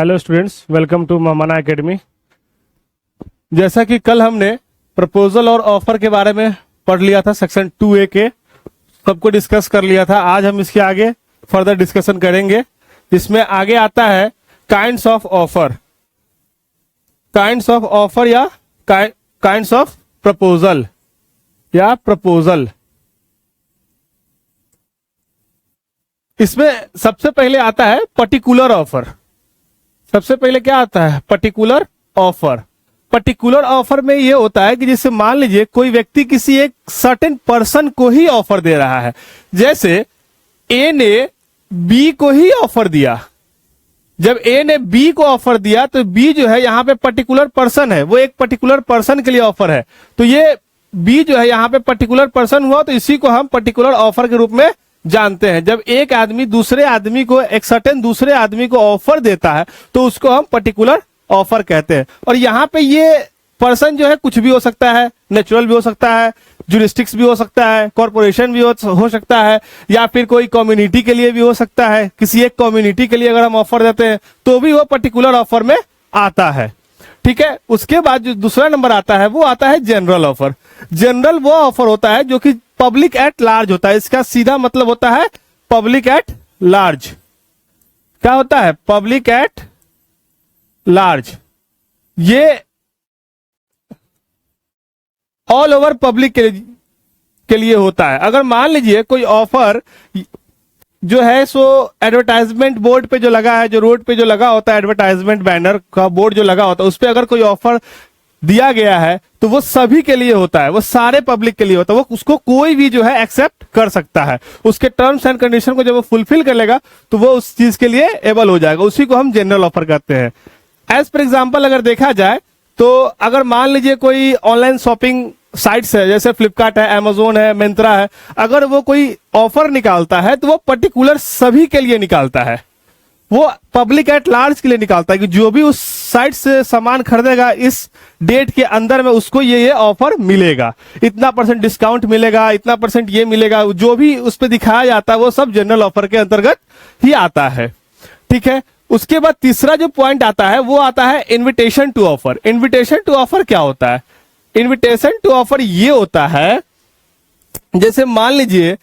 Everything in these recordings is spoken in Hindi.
Hello students, welcome to Mamana academy. जैसा कि कल हमने प्रपोजल और ऑफर के बारे में पढ़ लिया था, सेक्शन 2A के सबको डिस्कस कर लिया था। आज हम इसके आगे फर्दर डिस्कशन करेंगे। इसमें आगे आता है kinds of offer, kinds of offer या काइंड्स ऑफ प्रपोजल या प्रपोजल। इसमें सबसे पहले आता है पर्टिकुलर ऑफर। सबसे पहले क्या आता है? Particular offer. पर्टिकुलर ऑफर में ये होता है कि जैसे मान लीजिए कोई व्यक्ति किसी एक सर्टेन पर्सन को ही ऑफर दे रहा है। जैसे ए ने बी को ही ऑफर दिया। जब ए ने बी को ऑफर दिया तो बी जो है यहाँ पे पर्टिकुलर पर्सन है, वो एक पर्टिकुलर पर्सन के लिए ऑफर है। तो ये बी जो है यहाँ पे पर्टिकुलर पर्सन हुआ, तो इसी को हम पर्टिकुलर ऑफर के रूप में जानते हैं। जब एक आदमी दूसरे आदमी को, एक सर्टेन दूसरे आदमी को ऑफर देता है तो उसको हम पर्टिकुलर ऑफर कहते हैं। और यहाँ पे ये पर्सन जो है कुछ भी हो सकता है, नेचुरल भी हो सकता है, जुरिस्टिक्स भी हो सकता है, कॉर्पोरेशन भी हो सकता है, या फिर कोई कम्युनिटी के लिए भी हो सकता है। किसी एक कम्युनिटी के लिए अगर हम ऑफर देते हैं तो भी वो पर्टिकुलर ऑफर में आता है। ठीक है। उसके बाद जो दूसरा नंबर आता है वो आता है जनरल ऑफर। जनरल वो ऑफर होता है जो कि पब्लिक एट लार्ज होता है। इसका सीधा मतलब होता है पब्लिक एट लार्ज। क्या होता है? Public at large. ये ऑल ओवर पब्लिक के लिए होता है। अगर मान लीजिए कोई ऑफर जो है सो एडवर्टाइजमेंट बोर्ड पे जो लगा है, जो रोड पे जो लगा होता है, एडवर्टाइजमेंट बैनर का बोर्ड जो लगा होता है, उस पे अगर कोई ऑफर दिया गया है तो वो सभी के लिए होता है, वो सारे पब्लिक के लिए होता है। वो उसको कोई भी जो है एक्सेप्ट कर सकता है। उसके टर्म्स एंड कंडीशन को जब वो फुलफिल कर लेगा तो वो उस चीज के लिए एबल हो जाएगा। उसी को हम जनरल ऑफर कहते हैं। एज पर एग्जाम्पल अगर देखा जाए तो अगर मान लीजिए कोई ऑनलाइन शॉपिंग साइट्स है, जैसे फ्लिपकार्ट है, अमेजोन है, मिंत्रा है, अगर वो कोई ऑफर निकालता है तो वो पर्टिकुलर सभी के लिए निकालता है। वो पब्लिक एट लार्ज के लिए निकालता है कि जो भी उस साइट से सामान खरीदेगा इस डेट के अंदर में उसको ये ऑफर मिलेगा, इतना % डिस्काउंट मिलेगा, इतना % ये मिलेगा। जो भी उस पर दिखाया जाता है वो सब जनरल ऑफर के अंतर्गत ही आता है। ठीक है। उसके बाद तीसरा जो पॉइंट आता है वो आता है invitation to offer. Invitation to offer क्या होता है? इन्विटेशन टू ऑफर ये होता है, जैसे मान लीजिए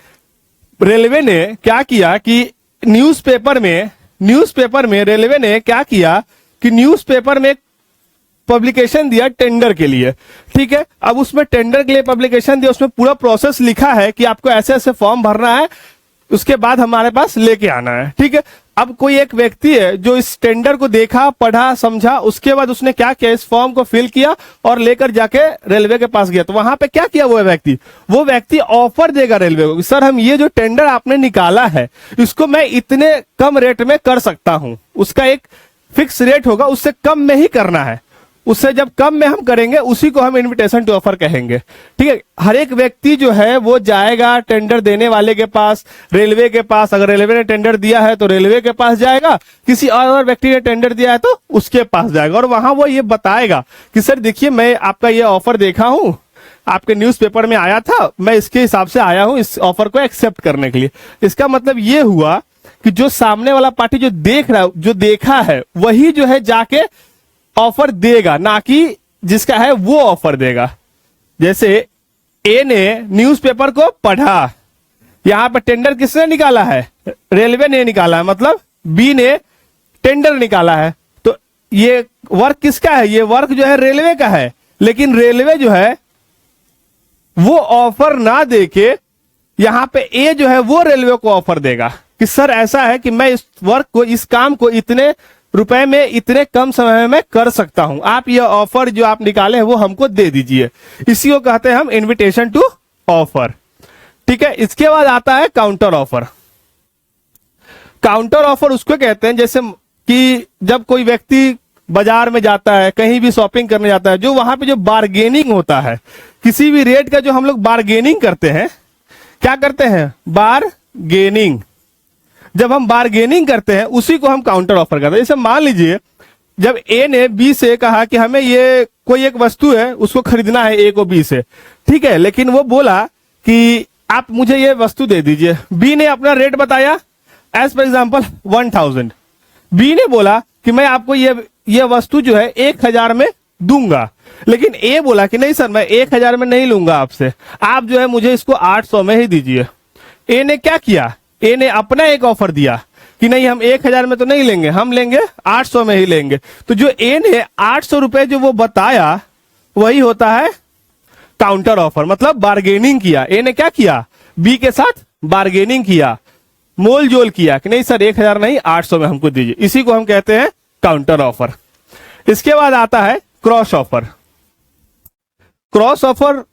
रेलवे ने क्या किया कि न्यूज़पेपर में रेलवे ने क्या किया कि न्यूज़पेपर में एक पब्लिकेशन दिया टेंडर के लिए। ठीक है। अब उसमें टेंडर के लिए पब्लिकेशन दिया, उसमें पूरा प्रोसेस लिखा है कि आपको ऐसे ऐसे फॉर्म भरना है, उसके बाद हमारे पास लेके आना है। ठीक है। अब कोई एक व्यक्ति है जो इस टेंडर को देखा, पढ़ा, समझा, उसके बाद उसने क्या किया, इस फॉर्म को फिल किया और लेकर जाके रेलवे के पास गया। तो वहां पे क्या किया वो व्यक्ति ऑफर देगा रेलवे को, सर हम ये जो टेंडर आपने निकाला है इसको मैं इतने कम रेट में कर सकता हूं। उसका एक फिक्स रेट होगा, उससे कम में ही करना है। उससे जब कम में हम करेंगे उसी को हम इन्विटेशन टू ऑफर कहेंगे। ठीक है। हर एक व्यक्ति जो है वो जाएगा टेंडर देने वाले के पास, रेलवे के पास। अगर रेलवे ने टेंडर दिया है तो रेलवे के पास जाएगा, किसी और व्यक्ति ने टेंडर दिया है तो उसके पास जाएगा, और वहां वो ये बताएगा कि सर देखिए मैं आपका ये ऑफर देखा हूं, आपके न्यूज़पेपर में आया था, मैं इसके हिसाब से आया हूं इस ऑफर को एक्सेप्ट करने के लिए। इसका मतलब ये हुआ कि जो सामने वाला पार्टी जो देख रहा है, जो देखा है, वही जो है जाके ऑफर देगा, ना कि जिसका है वो ऑफर देगा। जैसे ए ने न्यूज़पेपर को पढ़ा, यहां पर टेंडर किसने निकाला है? रेलवे ने निकाला है, मतलब बी ने टेंडर निकाला है। तो ये वर्क किसका है? ये वर्क जो है रेलवे का है, लेकिन रेलवे जो है वो ऑफर ना देके यहां पे ए जो है वो रेलवे को ऑफर देगा कि सर ऐसा है कि मैं इस वर्क को, इस काम को इतने रुपए में, इतने कम समय में कर सकता हूं, आप ये ऑफर जो आप निकाले हैं वो हमको दे दीजिए। इसी को कहते हैं हम इन्विटेशन टू ऑफर। ठीक है। इसके बाद आता है काउंटर ऑफर। काउंटर ऑफर उसको कहते हैं जैसे कि जब कोई व्यक्ति बाजार में जाता है, कहीं भी शॉपिंग करने जाता है, जो वहां पे जो बार्गेनिंग होता है, किसी भी रेट का जो हम लोग बार्गेनिंग करते हैं, क्या करते हैं? बार्गेनिंग। जब हम बार्गेनिंग करते हैं उसी को हम काउंटर ऑफर करते हैं। जैसे मान लीजिए जब ए ने बी से कहा कि हमें ये कोई एक वस्तु है उसको खरीदना है ए को बी से, ठीक है, लेकिन वो बोला कि आप मुझे ये वस्तु दे दीजिए। बी ने अपना रेट बताया, एज पर एग्जाम्पल 1000। बी ने बोला कि मैं आपको ये वस्तु जो है 1000 में दूंगा, लेकिन ए बोला कि नहीं सर मैं 1000 में नहीं लूंगा आपसे, आप जो है मुझे इसको 800 में ही दीजिए। ए ने क्या किया, ए ने अपना एक ऑफर दिया कि नहीं हम 1000 में तो नहीं लेंगे, हम लेंगे 800 में ही लेंगे। तो जो ए ने 800 रुपए जो वो बताया वही होता है काउंटर ऑफर, मतलब बार्गेनिंग किया। ए ने क्या किया, बी के साथ बार्गेनिंग किया, मोल जोल किया कि नहीं सर 1000 नहीं 800 में हमको दीजिए। इसी को हम कहते हैं काउंटर ऑफर। इसके बाद आता है क्रॉस ऑफर। क्रॉस ऑफर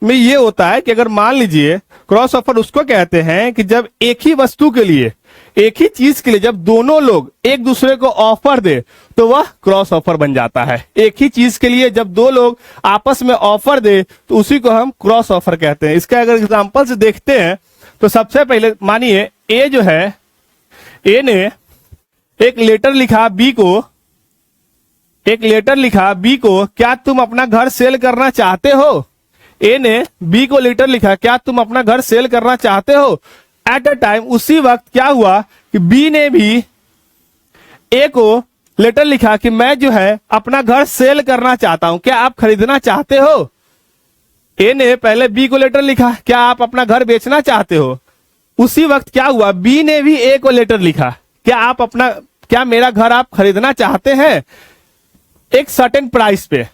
में ये होता है कि अगर मान लीजिए, क्रॉस ऑफर उसको कहते हैं कि जब एक ही वस्तु के लिए, एक ही चीज के लिए जब दोनों लोग एक दूसरे को ऑफर दे तो वह क्रॉस ऑफर बन जाता है। एक ही चीज के लिए जब दो लोग आपस में ऑफर दे तो उसी को हम क्रॉस ऑफर कहते हैं। इसका अगर एग्जांपल से देखते हैं तो सबसे पहले मानिए ए जो है, ए ने एक लेटर लिखा बी को, एक लेटर लिखा बी को, क्या तुम अपना घर सेल करना चाहते हो। ए ने बी को लेटर लिखा, क्या तुम अपना घर सेल करना चाहते हो। एट अ टाइम, उसी वक्त क्या हुआ कि बी ने भी ए को लेटर लिखा कि मैं जो है अपना घर सेल करना चाहता हूं, क्या आप खरीदना चाहते हो। ए ने पहले बी को लेटर लिखा, क्या आप अपना घर बेचना चाहते हो। उसी वक्त क्या हुआ, बी ने भी ए को लेटर लिखा, क्या मेरा घर आप खरीदना चाहते हैं। एक सर्टेन प्राइस पे,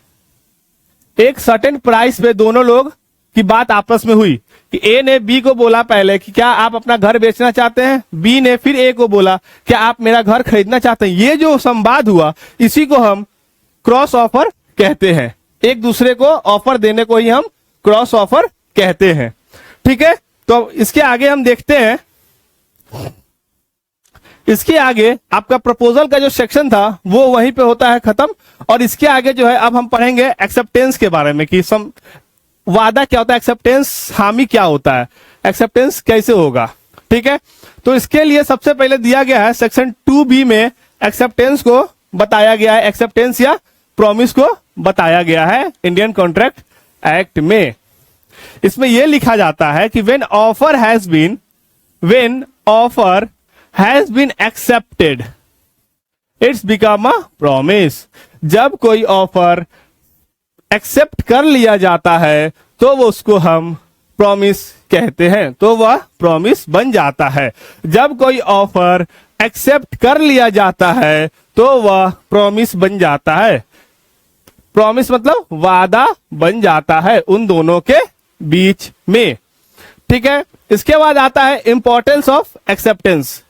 एक सर्टेन प्राइस पे दोनों लोग की बात आपस में हुई कि ए ने बी को बोला पहले कि क्या आप अपना घर बेचना चाहते हैं, बी ने फिर ए को बोला क्या आप मेरा घर खरीदना चाहते हैं। ये जो संवाद हुआ इसी को हम क्रॉस ऑफर कहते हैं। एक दूसरे को ऑफर देने को ही हम क्रॉस ऑफर कहते हैं। ठीक है, तो इसके आगे हम देखते हैं, इसके आगे आपका प्रपोजल का जो सेक्शन था वो वहीं पे होता है खत्म। और इसके आगे जो है अब हम पढ़ेंगे एक्सेप्टेंस के बारे में कि वादा क्या होता है, एक्सेप्टेंस हामी क्या होता है, एक्सेप्टेंस कैसे होगा। ठीक है, तो इसके लिए सबसे पहले दिया गया है सेक्शन 2B में एक्सेप्टेंस को बताया गया है, एक्सेप्टेंस या प्रॉमिस को बताया गया है इंडियन कॉन्ट्रैक्ट एक्ट में। इसमें यह लिखा जाता है कि when offer has been accepted it's become a promise. जब कोई ऑफर एक्सेप्ट कर लिया जाता है तो वो उसको हम प्रॉमिस कहते हैं, तो वह प्रॉमिस बन जाता है। जब कोई ऑफर एक्सेप्ट कर लिया जाता है तो वह प्रॉमिस बन जाता है। प्रॉमिस मतलब वादा बन जाता है उन दोनों के बीच में। ठीक है, इसके बाद आता है importance of acceptance,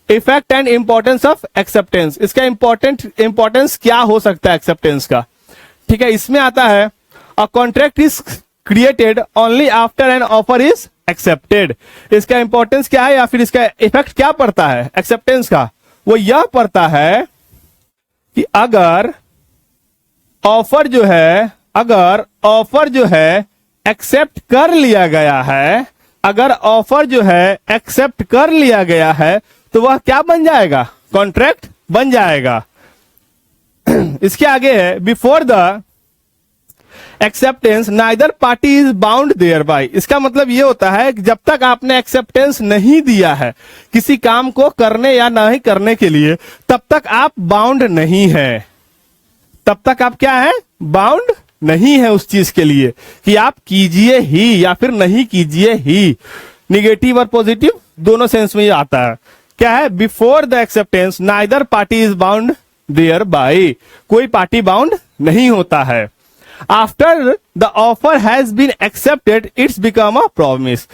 effect and importance of acceptance. इसका इंपॉर्टेंस क्या हो सकता है एक्सेप्टेंस का। ठीक है, इसमें आता है a contract is created only after an offer is accepted. इसका इंपॉर्टेंस क्या है या फिर इसका इफेक्ट क्या पड़ता है एक्सेप्टेंस का, वो यह पड़ता है कि अगर ऑफर जो है एक्सेप्ट कर लिया गया है, अगर ऑफर जो है एक्सेप्ट कर लिया गया है तो वह क्या बन जाएगा, कॉन्ट्रैक्ट बन जाएगा। इसके आगे है before the acceptance neither party is bound thereby. इसका मतलब ये होता है कि जब तक आपने एक्सेप्टेंस नहीं दिया है किसी काम को करने या नहीं करने के लिए, तब तक आप बाउंड नहीं है, तब तक आप क्या है, बाउंड नहीं है उस चीज के लिए कि आप कीजिए ही या फिर नहीं कीजिए ही। निगेटिव और पॉजिटिव दोनों सेंस में ये आता है। क्या है, before the acceptance neither party is bound thereby, कोई पार्टी बाउंड नहीं होता है। After the offer has been accepted it's become a promise.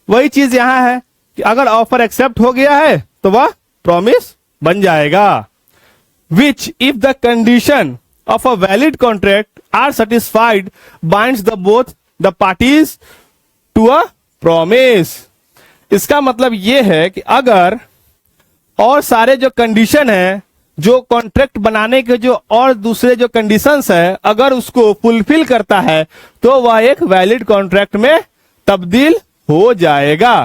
वही चीज यहां है कि अगर ऑफर एक्सेप्ट हो गया है तो वह प्रॉमिस बन जाएगा। Which if the condition of a valid contract are satisfied binds the both the parties to a promise। इसका मतलब ये है कि अगर और सारे जो कंडीशन है, जो कॉन्ट्रैक्ट बनाने के जो और दूसरे जो कंडीशंस है, अगर उसको फुलफिल करता है तो वह एक वैलिड कॉन्ट्रैक्ट में तब्दील हो जाएगा।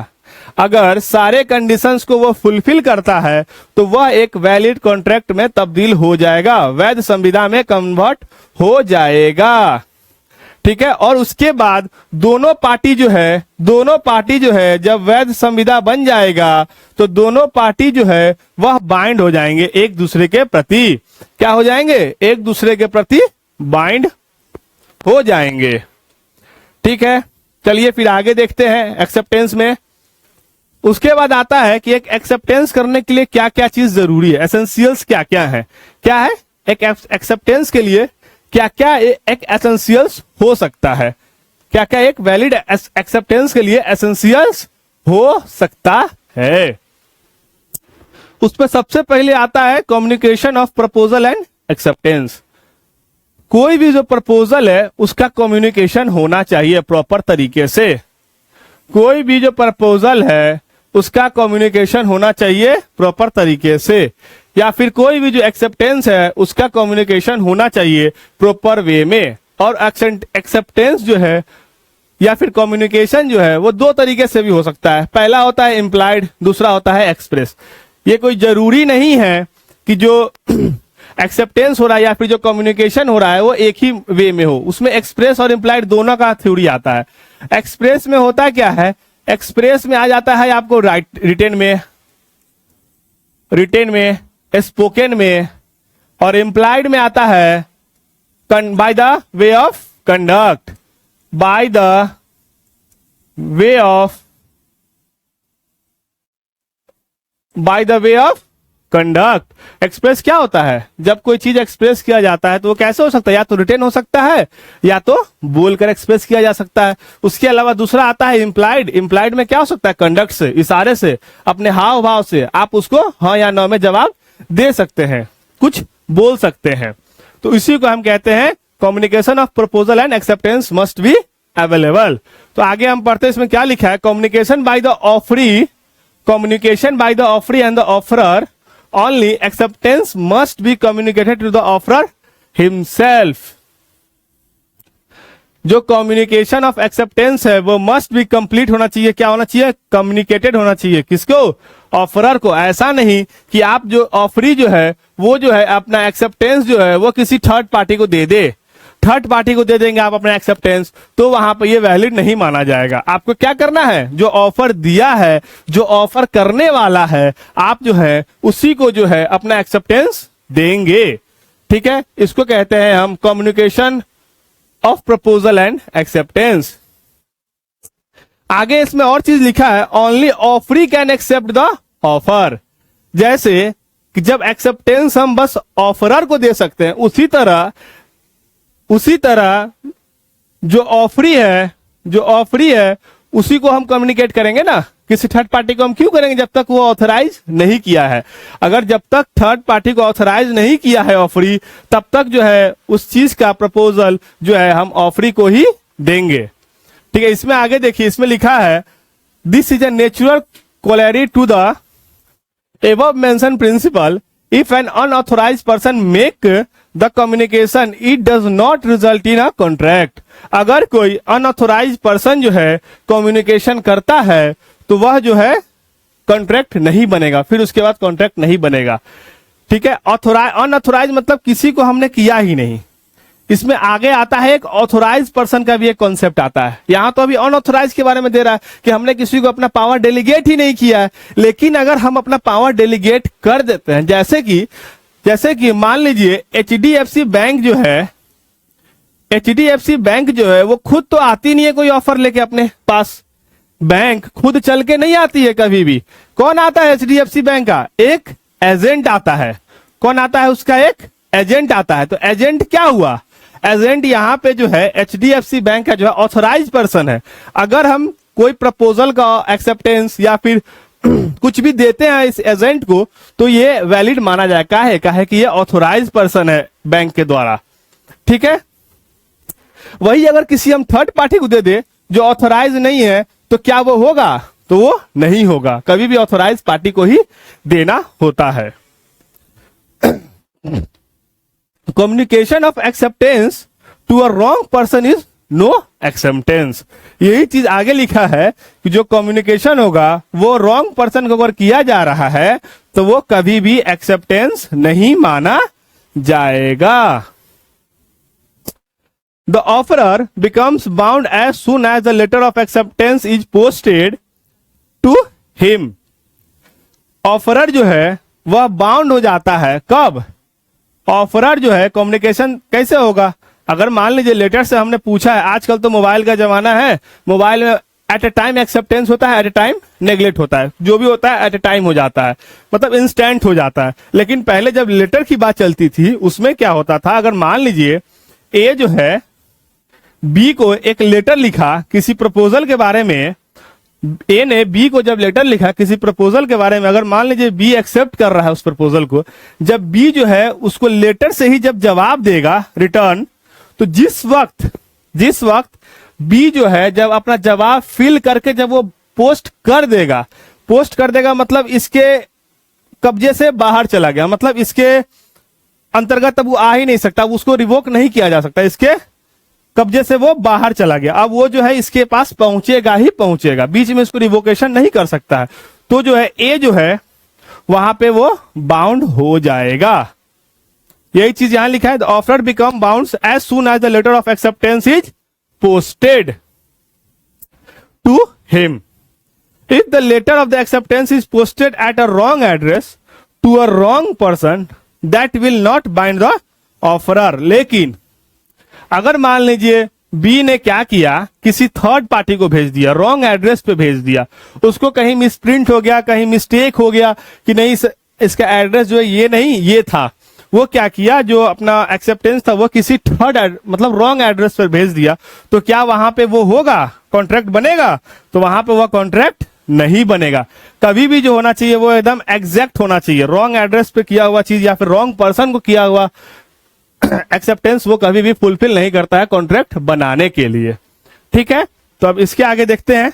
अगर सारे कंडीशंस को वो फुलफिल करता है तो वह एक वैलिड कॉन्ट्रैक्ट में तब्दील हो जाएगा, वैध संविदा में कन्वर्ट हो जाएगा। ठीक है। और उसके बाद दोनों पार्टी जो है जब वैध संविदा बन जाएगा तो दोनों पार्टी जो है वह बाइंड हो जाएंगे एक दूसरे के प्रति। क्या हो जाएंगे? एक दूसरे के प्रति बाइंड हो जाएंगे। ठीक है, चलिए फिर आगे देखते हैं एक्सेप्टेंस में। उसके बाद आता है कि एक एक्सेप्टेंस करने के लिए क्या क्या चीज जरूरी है, एसेंशियल्स क्या क्या है। क्या है एक एक्सेप्टेंस के लिए, क्या क्या एक एसेंशियल्स हो सकता है, क्या क्या एक वैलिड एक्सेप्टेंस के लिए एसेंशियल्स हो सकता है। उसमें सबसे पहले आता है communication of proposal and acceptance. कोई भी जो प्रपोजल है उसका कम्युनिकेशन होना चाहिए प्रॉपर तरीके से। कोई भी जो प्रपोजल है उसका कम्युनिकेशन होना चाहिए प्रॉपर तरीके से, या फिर कोई भी जो एक्सेप्टेंस है उसका कम्युनिकेशन होना चाहिए प्रॉपर वे में। और एक्सेप्टेंस जो है या फिर कम्युनिकेशन जो है वो दो तरीके से भी हो सकता है। पहला होता है इम्प्लाइड, दूसरा होता है एक्सप्रेस। ये कोई जरूरी नहीं है कि जो एक्सेप्टेंस हो रहा है या फिर जो कम्युनिकेशन हो रहा है वो एक ही वे में हो, उसमें एक्सप्रेस और इम्प्लाइड दोनों का थ्योरी आता है। एक्सप्रेस में होता क्या है, एक्सप्रेस में आ जाता है आपको रिटेन में, स्पोकन में, और इम्प्लाइड में आता है by the way of conduct, by the way of conduct. Express क्या होता है, जब कोई चीज एक्सप्रेस किया जाता है तो वो कैसे हो सकता है, या तो रिटेन हो सकता है या तो बोलकर एक्सप्रेस किया जा सकता है। उसके अलावा दूसरा आता है इम्प्लाइड। इम्प्लाइड में क्या हो सकता है, कंडक्ट से, इशारे से, अपने हाव भाव से आप उसको हाँ या ना में जवाब दे सकते हैं, कुछ बोल सकते हैं। तो इसी को हम कहते हैं communication of proposal and acceptance must be available. तो आगे हम पढ़ते हैं इसमें क्या लिखा है, communication by the offeree and the offeror only acceptance must be communicated to the offerer himself। जो कम्युनिकेशन ऑफ एक्सेप्टेंस है वो मस्ट बी कंप्लीट होना चाहिए। क्या होना चाहिए, कम्युनिकेटेड होना चाहिए। किसको, ऑफरर को। ऐसा नहीं कि आप जो ऑफरी जो है वो जो है अपना एक्सेप्टेंस जो है वो किसी थर्ड पार्टी को दे दे। थर्ड पार्टी को दे देंगे आप अपना एक्सेप्टेंस तो वहां पर ये वैलिड नहीं माना जाएगा। आपको क्या करना है, जो ऑफर दिया है, जो ऑफर करने वाला है, आप जो है उसी को जो है अपना एक्सेप्टेंस देंगे। ठीक है, इसको कहते हैं हम communication of proposal and acceptance. आगे इसमें और चीज लिखा है, only offeree can accept the offer. जैसे कि जब एक्सेप्टेंस हम बस ऑफरर को दे सकते हैं, उसी तरह जो ऑफरी है उसी को हम कम्युनिकेट करेंगे ना। किसी थर्ड पार्टी को हम क्यों करेंगे, जब तक वो ऑथराइज नहीं किया है। अगर जब तक थर्ड पार्टी को ऑथराइज नहीं किया है ऑफरी, तब तक जो है उस चीज का प्रपोजल जो है हम ऑफरी को ही देंगे। ठीक है, इसमें आगे देखिए, इसमें लिखा है this is a natural corollary to the above mentioned principle, if an unauthorized person make the communication, it does not result in a contract। अगर कोई अनऑथोराइज पर्सन जो है कम्युनिकेशन करता है तो वह जो है कॉन्ट्रैक्ट नहीं बनेगा, फिर उसके बाद कॉन्ट्रैक्ट नहीं बनेगा। ठीक है, अनऑथोराइज मतलब किसी को हमने किया ही नहीं। इसमें आगे आता है एक ऑथोराइज पर्सन का भी एक कॉन्सेप्ट आता है। यहां तो अभी अनऑथोराइज के बारे में दे रहा है कि हमने किसी को अपना पावर डेलीगेट ही नहीं किया है। लेकिन अगर हम अपना पावर डेलीगेट कर देते हैं, जैसे कि मान लीजिए एचडीएफसी बैंक जो है वो खुद तो आती नहीं है कोई ऑफर लेके अपने पास। बैंक खुद चल के नहीं आती है कभी भी। कौन आता है एचडीएफसी बैंक का, एक एजेंट आता है। कौन आता है उसका, एक एजेंट आता है। तो एजेंट क्या हुआ, एजेंट यहाँ पे जो है एचडीएफसी बैंक का जो है ऑथराइज पर्सन है। अगर हम कोई प्रपोजल का एक्सेप्टेंस या फिर कुछ भी देते हैं इस एजेंट को तो ये वैलिड माना जाए। काहे कि ये ऑथराइज पर्सन है बैंक के द्वारा। ठीक है, वही अगर किसी हम थर्ड पार्टी को दे दे जो ऑथराइज नहीं है तो क्या वो होगा, तो वो नहीं होगा। कभी भी ऑथराइज पार्टी को ही देना होता है। Communication of acceptance to a wrong person is no acceptance. यही चीज आगे लिखा है कि जो कम्युनिकेशन होगा वो रॉन्ग पर्सन को अगर किया जा रहा है तो वो कभी भी एक्सेप्टेंस नहीं माना जाएगा। The offeror becomes bound as soon as the letter of acceptance is posted to him. Offeror जो है वह बाउंड हो जाता है कब? ऑफरर जो है कम्युनिकेशन कैसे होगा? अगर मान लीजिए लेटर से हमने पूछा है, आजकल तो मोबाइल का जमाना है, मोबाइल में एट ए टाइम एक्सेप्टेंस होता है, एट ए टाइम नेग्लेक्ट होता है, जो भी होता है एट ए टाइम हो जाता है, मतलब इंस्टेंट हो जाता है। लेकिन पहले जब लेटर की बात चलती थी उसमें क्या होता था, अगर मान लीजिए ए जो है बी को एक लेटर लिखा किसी प्रपोजल के बारे में, ए ने बी को जब लेटर लिखा किसी प्रपोजल के बारे में, अगर मान लीजिए बी एक्सेप्ट कर रहा है उस प्रपोजल को, जब बी जो है उसको लेटर से ही जब जवाब देगा रिटर्न, तो जिस वक्त बी जो है जब अपना जवाब फिल करके जब वो पोस्ट कर देगा मतलब इसके कब्जे से बाहर चला गया, मतलब इसके अंतर्गत अब वो आ ही नहीं सकता, उसको रिवोक नहीं किया जा सकता, इसके कब्जे से वो बाहर चला गया, अब वो जो है इसके पास पहुंचेगा ही पहुंचेगा, बीच में इसको रिवोकेशन नहीं कर सकता है। तो जो है ए जो है वहां पे वो बाउंड हो जाएगा। यही चीज यहां लिखा है, the offer become bound as soon as the letter of acceptance is posted to him. If the letter of the acceptance is posted at a wrong address to a wrong person that will not bind the offeror. लेकिन अगर मान लीजिए बी ने क्या किया, किसी थर्ड पार्टी को भेज दिया, रॉन्ग एड्रेस पे भेज दिया, उसको कहीं मिसप्रिंट हो गया, कहीं मिस्टेक हो गया कि नहीं इसका एड्रेस जो है ये नहीं ये था, वो क्या किया, जो अपना एक्सेप्टेंस था वो किसी थर्ड मतलब रॉन्ग एड्रेस पर भेज दिया, तो क्या वहां पे वो होगा, कॉन्ट्रैक्ट बनेगा? तो वहां पे वो कॉन्ट्रैक्ट नहीं बनेगा। कभी भी जो होना चाहिए वो एकदम एग्जैक्ट होना चाहिए। रॉन्ग एड्रेस पे किया हुआ चीज या फिर रॉन्ग पर्सन को किया हुआ एक्सेप्टेंस वो कभी भी फुलफिल नहीं करता है कॉन्ट्रैक्ट बनाने के लिए। ठीक है, तो अब इसके आगे देखते हैं।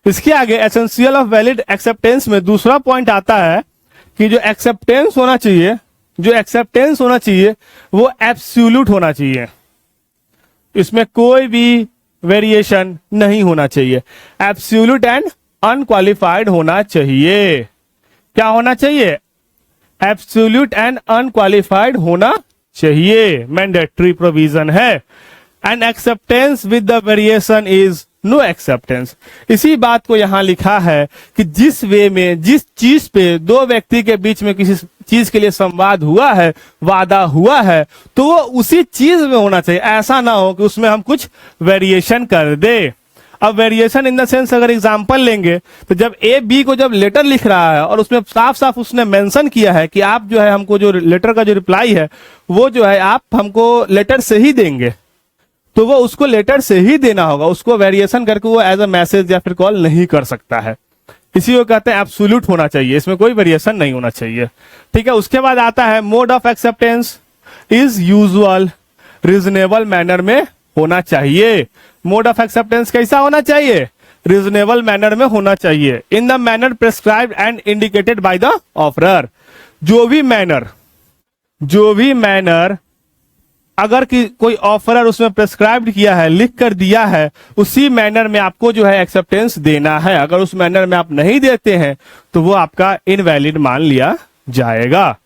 इसके आगे एसेंशियल ऑफ वैलिड एक्सेप्टेंस में दूसरा पॉइंट आता है कि जो एक्सेप्टेंस होना चाहिए वो एब्सोल्यूट होना चाहिए, इसमें कोई भी वेरिएशन नहीं होना चाहिए। एब्सोल्यूट एंड अनक्वालिफाइड होना चाहिए। क्या होना चाहिए? एब्सोल्यूट एंड अनक्वालिफाइड होना चाहिए, मैंडेटरी प्रोविजन है। And acceptance with the variation is no acceptance. इसी बात को यहां लिखा है कि जिस वे में, जिस चीज पे दो व्यक्ति के बीच में किसी चीज के लिए संवाद हुआ है, वादा हुआ है, तो वो उसी चीज में होना चाहिए। ऐसा ना हो कि उसमें हम कुछ वेरिएशन कर दे। अब वेरिएशन इन द सेंस अगर एग्जांपल लेंगे तो जब ए बी को जब लेटर लिख रहा है और उसमें साफ साफ उसने मेंशन किया है कि आप जो है हमको जो लेटर का जो रिप्लाई है वो जो है आप हमको लेटर से ही देंगे, तो वो उसको लेटर से ही देना होगा, उसको वेरिएशन करके वो एज अ मैसेज या फिर कॉल नहीं कर सकता है। इसी को कहते हैं एब्सोल्यूट होना चाहिए, इसमें कोई वेरिएशन नहीं होना चाहिए। ठीक है, उसके बाद आता है mode of acceptance is usual, reasonable manner में होना चाहिए। मोड ऑफ एक्सेप्टेंस कैसा होना चाहिए? रीजनेबल मैनर में होना चाहिए। In the manner prescribed and indicated by the offeror. जो भी मैनर अगर कि कोई ऑफरर उसमें प्रेस्क्राइब्ड किया है, लिख कर दिया है, उसी मैनर में आपको जो है एक्सेप्टेंस देना है। अगर उस मैनर में आप नहीं देते हैं तो वो आपका इनवैलिड मान लिया जाएगा।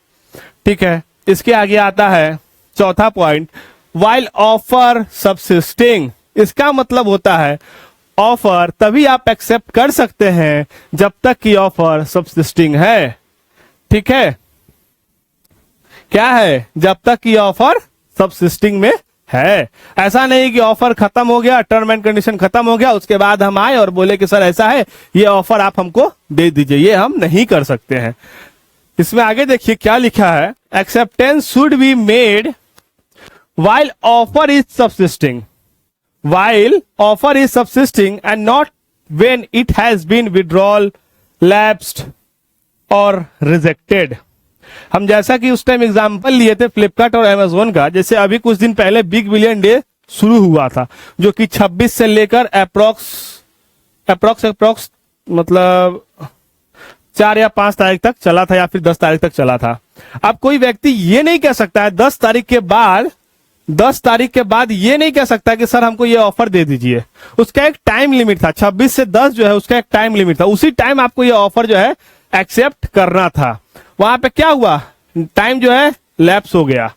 ठीक है, इसके आगे आता है चौथा पॉइंट, वाइल ऑफर सबसिस्टिंग। इसका मतलब होता है ऑफर तभी आप एक्सेप्ट कर सकते हैं जब तक कि ऑफर सबसिस्टिंग है। ठीक है, क्या है? जब तक कि ऑफर सबसिस्टिंग में है। ऐसा नहीं कि ऑफर खत्म हो गया, टर्म एंड कंडीशन खत्म हो गया, उसके बाद हम आए और बोले कि सर ऐसा है, ये ऑफर आप हमको दे दीजिए, ये हम नहीं कर सकते हैं। इसमें आगे देखिए क्या लिखा है, acceptance should be made while offer is subsisting and not when it has been withdrawal, lapsed or rejected। हम जैसा कि उस टाइम एग्जांपल लिए थे फ्लिपकार्ट और अमेजोन का, जैसे अभी कुछ दिन पहले बिग बिलियन डे शुरू हुआ था जो कि 26 से लेकर अप्रोक्स मतलब 4 या 5 तारीख तक चला था या फिर 10 तारीख तक चला था। अब कोई व्यक्ति ये नहीं कह सकता है 10 तारीख के बाद ये नहीं कह सकता कि सर हमको ये ऑफर दे दीजिए। उसका एक टाइम लिमिट था, 26 से 10 जो है उसका एक टाइम लिमिट था, उसी टाइम आपको ये ऑफर जो है एक्सेप्ट करना था। वहां पे क्या हुआ, टाइम जो है लैप्स हो गया,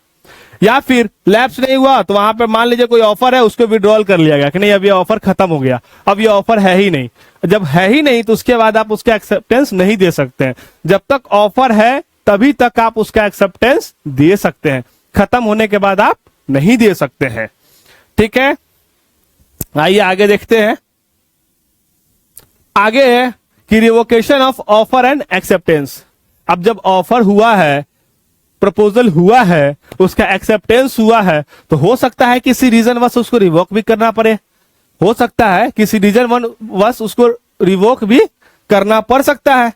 या फिर लैप्स नहीं हुआ तो वहां पे मान लीजिए कोई ऑफर है, उसको विड्रॉल कर लिया गया कि नहीं अब ये ऑफर खत्म हो गया, अब ये ऑफर है ही नहीं। जब है ही नहीं तो उसके बाद आप उसका एक्सेप्टेंस नहीं दे सकते हैं। जब तक ऑफर है तभी तक आप उसका एक्सेप्टेंस दे सकते हैं, खत्म होने के बाद आप नहीं दे सकते हैं। ठीक है, आइए आगे देखते हैं। आगे है कि revocation of offer and acceptance. अब जब ऑफर हुआ है, प्रपोजल हुआ है, उसका एक्सेप्टेंस हुआ है, तो हो सकता है किसी रीजन वश उसको रिवोक भी करना पड़े, हो सकता है किसी रीजन वश उसको रिवोक भी करना पड़ सकता है।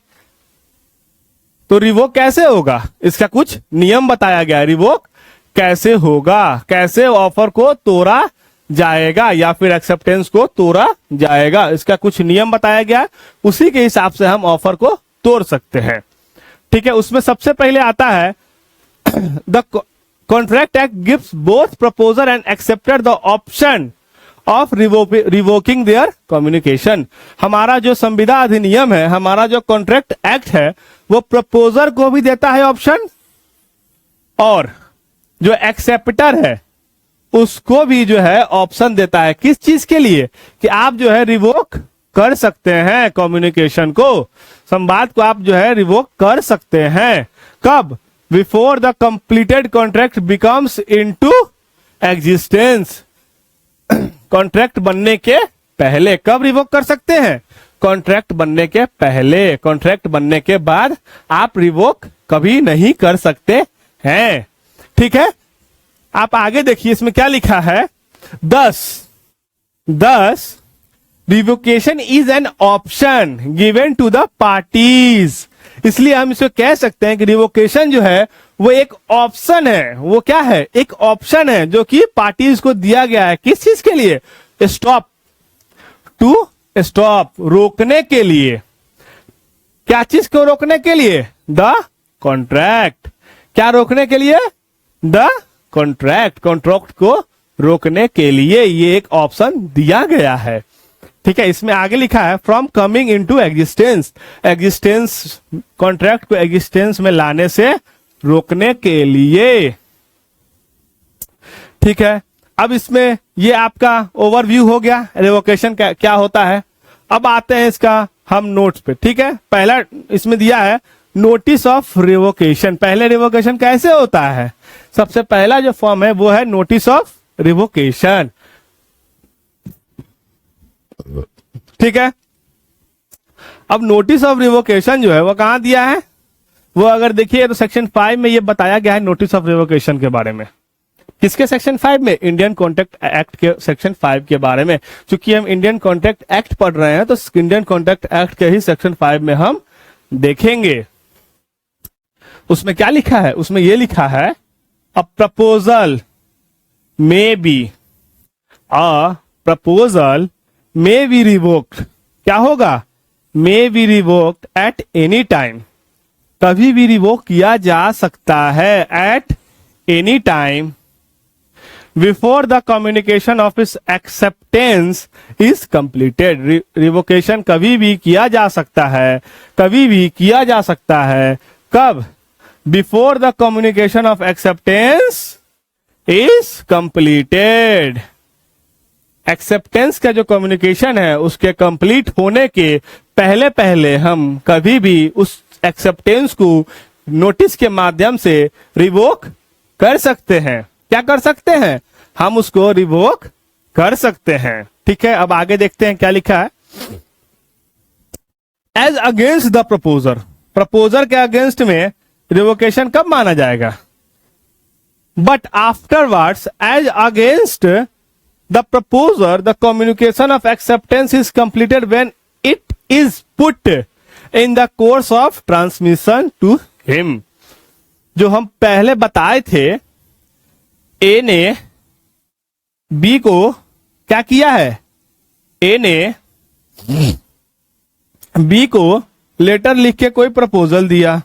तो रिवोक कैसे होगा, इसका कुछ नियम बताया गया है। रिवोक कैसे होगा, कैसे ऑफर को तोड़ा जाएगा या फिर एक्सेप्टेंस को तोड़ा जाएगा, इसका कुछ नियम बताया गया, उसी के हिसाब से हम ऑफर को तोड़ सकते हैं। ठीक है, उसमें सबसे पहले आता है the contract act gives both proposer and acceptor the option of revoking there communication. हमारा जो संविदा अधिनियम है, हमारा जो कॉन्ट्रैक्ट एक्ट है, वो प्रपोजर को भी देता है ऑप्शन, और जो एक्सेप्टर है उसको भी जो है ऑप्शन देता है। किस चीज के लिए, कि आप जो है रिवोक कर सकते हैं कम्युनिकेशन को, संवाद को आप जो है रिवोक कर सकते हैं। कब, before the completed contract becomes into existence. Contract बनने के पहले। कब रिवोक कर सकते हैं, कॉन्ट्रैक्ट बनने के पहले। कॉन्ट्रैक्ट बनने के बाद आप रिवोक कभी नहीं कर सकते हैं। ठीक है, आप आगे देखिए, इसमें क्या लिखा है, 10 revocation is an option given to the parties. इसलिए हम इसको कह सकते हैं कि रिवोकेशन जो है वो एक ऑप्शन है। वो क्या है, एक ऑप्शन है जो कि पार्टीज को दिया गया है। किस चीज के लिए, स्टॉप, टू स्टॉप, रोकने के लिए। क्या चीज को रोकने के लिए, द कॉन्ट्रैक्ट। क्या रोकने के लिए, द कॉन्ट्रैक्ट। कॉन्ट्रैक्ट को रोकने के लिए ये एक ऑप्शन दिया गया है। ठीक है, इसमें आगे लिखा है from coming into existence. Existence, contract को एग्जिस्टेंस में लाने से रोकने के लिए। ठीक है, अब इसमें ये आपका ओवरव्यू हो गया रिवोकेशन का क्या होता है। अब आते हैं इसका हम नोट्स पे। ठीक है, पहला इसमें दिया है नोटिस ऑफ रिवोकेशन। पहले रिवोकेशन कैसे होता है, सबसे पहला जो फॉर्म है वो है नोटिस ऑफ रिवोकेशन। ठीक है, अब नोटिस ऑफ रिवोकेशन जो है वो कहां दिया है, वो अगर देखिए तो सेक्शन 5 में ये बताया गया है नोटिस ऑफ रिवोकेशन के बारे में। किसके सेक्शन 5 में, इंडियन कॉन्ट्रैक्ट एक्ट के सेक्शन 5 के बारे में। चूंकि हम इंडियन कॉन्ट्रैक्ट एक्ट पढ़ रहे हैं तो इंडियन कॉन्ट्रैक्ट एक्ट के ही सेक्शन 5 में हम देखेंगे। उसमें क्या लिखा है, उसमें ये लिखा है a proposal may be revoked. क्या होगा, may be revoked eight any time. कभी भी रिवोक किया जा सकता है, eight any time, before the communication of इस एक्सेप्टेंस इज कंप्लीटेड। रिवोकेशन कभी भी किया जा सकता है, कभी भी किया जा सकता है। कब, before the communication of acceptance is completed. Acceptance का जो कम्युनिकेशन है उसके कंप्लीट होने के पहले पहले हम कभी भी उस एक्सेप्टेंस को नोटिस के माध्यम से रिवोक कर सकते हैं। क्या कर सकते हैं, हम उसको रिवोक कर सकते हैं। ठीक है, अब आगे देखते हैं क्या लिखा है। As against the proposer, proposer के अगेंस्ट में रिवोकेशन कब माना जाएगा, but afterwards as against the proposer the communication of acceptance is completed when it is put in the course of transmission to him. जो हम पहले बताए थे, ए ने बी को क्या किया है, ए ने बी को लेटर लिख के कोई प्रपोजल दिया।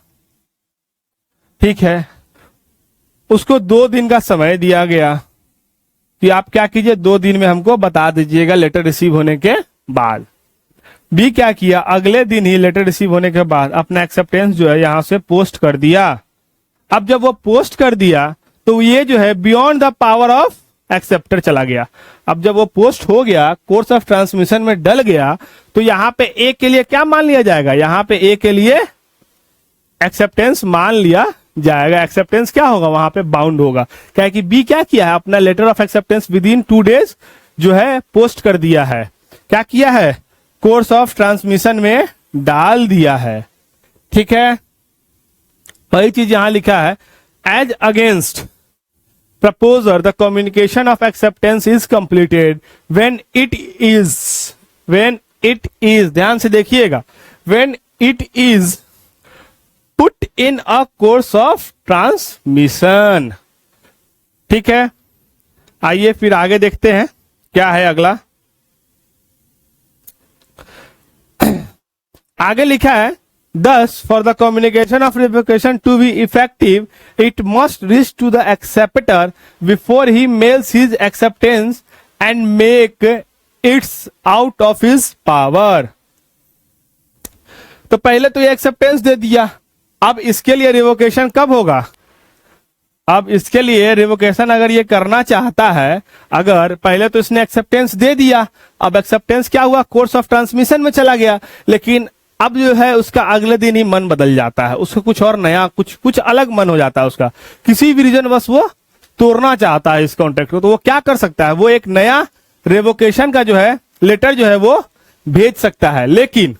ठीक है, उसको 2 दिन का समय दिया गया कि आप क्या कीजिए, 2 दिन में हमको बता दीजिएगा लेटर रिसीव होने के बाद। बी क्या किया, अगले दिन ही लेटर रिसीव होने के बाद अपना एक्सेप्टेंस जो है यहां से पोस्ट कर दिया। अब जब वो पोस्ट कर दिया तो ये जो है beyond the power of acceptor चला गया। अब जब वो पोस्ट हो गया, कोर्स ऑफ ट्रांसमिशन में डल गया, तो यहां पे ए के लिए क्या मान लिया जाएगा, यहां पे ए के लिए एक्सेप्टेंस मान लिया जाएगा। एक्सेप्टेंस क्या होगा, वहां पे बाउंड होगा। क्या है कि बी क्या किया है, अपना letter of acceptance within 2 days जो है पोस्ट कर दिया है। क्या किया है, कोर्स ऑफ ट्रांसमिशन में डाल दिया है। ठीक है, वही चीज यहां लिखा है, as against proposer the communication of acceptance is completed when it is, ध्यान से देखिएगा, when it is put in a course of transmission. ठीक है, आइए फिर आगे देखते हैं क्या है अगला। आगे लिखा है, thus for the communication of revocation to be effective it must reach to the acceptor before he mails his acceptance and make it out of his power। तो पहले तो ये एक्सेप्टेंस दे दिया, अब इसके लिए रिवोकेशन कब होगा, अब इसके लिए रिवोकेशन अगर ये करना चाहता है, अगर पहले तो इसने एक्सेप्टेंस दे दिया, अब एक्सेप्टेंस क्या हुआ, कोर्स ऑफ ट्रांसमिशन में चला गया, लेकिन अब जो है उसका अगले दिन ही मन बदल जाता है, उसको कुछ और नया कुछ अलग मन हो जाता है उसका, किसी भी रीजन बस वो तोड़ना चाहता है इस कॉन्ट्रैक्ट को, तो वो क्या कर सकता है, वो एक नया रिवोकेशन का जो है लेटर जो है वो भेज सकता है। लेकिन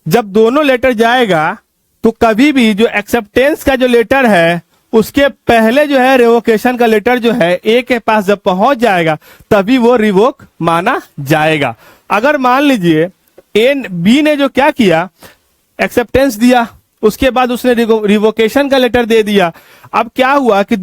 जब दोनों लेटर जाएगा तो कभी भी जो एक्सेप्टेंस का जो लेटर है उसके पहले जो है रिवोकेशन का लेटर जो है ए के पास जब पहुंच जाएगा तभी वो रिवोक माना जाएगा। अगर मान लीजिए बी ने जो क्या किया, एक्सेप्टेंस दिया, उसके बाद उसने रिवोकेशन का लेटर दे दिया, अब क्या हुआ कि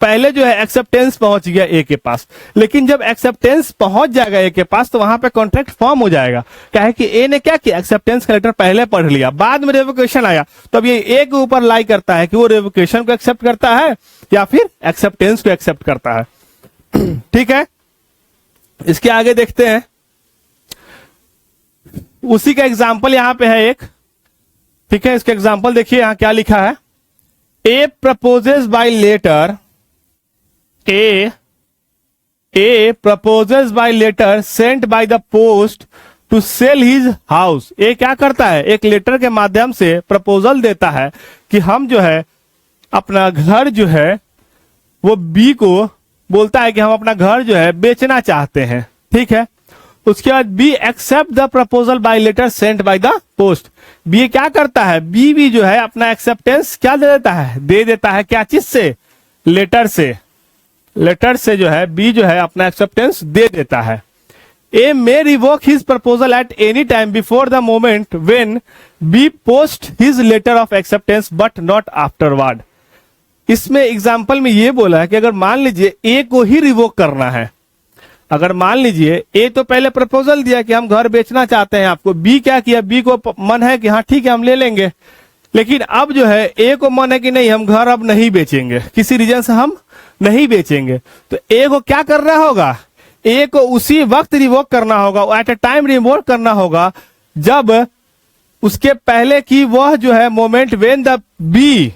पहले जो है एक्सेप्टेंस पहुंच गया ए के पास, लेकिन जब एक्सेप्टेंस पहुंच जाएगा ए के पास तो वहां पे कॉन्ट्रैक्ट फॉर्म हो जाएगा। क्या है कि ए ने क्या किया, एक्सेप्टेंस का लेटर पहले पढ़ लिया, बाद में रिवोकेशन आया, तो अब ये ए के ऊपर लाई करता है कि वो रिवोकेशन को एक्सेप्ट करता है या फिर एक्सेप्टेंस को एक्सेप्ट करता है। ठीक है, इसके आगे देखते हैं, उसी का एग्जाम्पल यहां पे है एक। ठीक है, इसका एग्जाम्पल देखिए यहां क्या लिखा है, A proposes by letter, A proposes by letter sent by the post to sell his house। ए क्या करता है, एक लेटर के माध्यम से प्रपोजल देता है कि हम जो है अपना घर जो है, वो बी को बोलता है कि हम अपना घर जो है बेचना चाहते हैं। ठीक है, उसके बाद B accept the proposal by letter sent by the post. B क्या करता है, बी भी जो है अपना एक्सेप्टेंस क्या दे देता है, क्या चीज से, लेटर से जो है बी जो है अपना एक्सेप्टेंस दे देता है। A may revoke his proposal at any time before the moment when B post his letter of acceptance but not afterward. इसमें एग्जाम्पल में ये बोला है कि अगर मान लीजिए ए को ही रिवोक करना है, अगर मान लीजिए ए तो पहले प्रपोजल दिया कि हम घर बेचना चाहते हैं आपको, बी क्या किया, बी को मन है कि हाँ ठीक है हम ले लेंगे, लेकिन अब जो है ए को मन है कि नहीं हम घर अब नहीं बेचेंगे, किसी रीजन से हम नहीं बेचेंगे, तो ए को क्या करना होगा, ए को उसी वक्त रिवोक करना होगा, एट अ टाइम रिवोक करना होगा जब उसके पहले की वह जो है moment when the B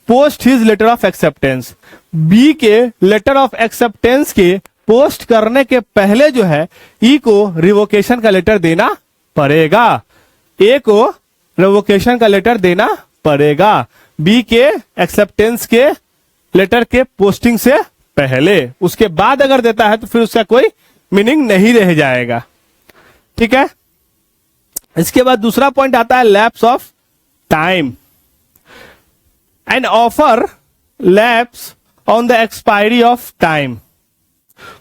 post his letter of acceptance, B के लेटर ऑफ एक्सेप्टेंस के पोस्ट करने के पहले जो है ई को रिवोकेशन का लेटर देना पड़ेगा, ए को रिवोकेशन का लेटर देना पड़ेगा बी के एक्सेप्टेंस के लेटर के पोस्टिंग से पहले। उसके बाद अगर देता है तो फिर उसका कोई मीनिंग नहीं रह जाएगा। ठीक है, इसके बाद दूसरा पॉइंट आता है lapse of time. An offer lapse on the expiry of time.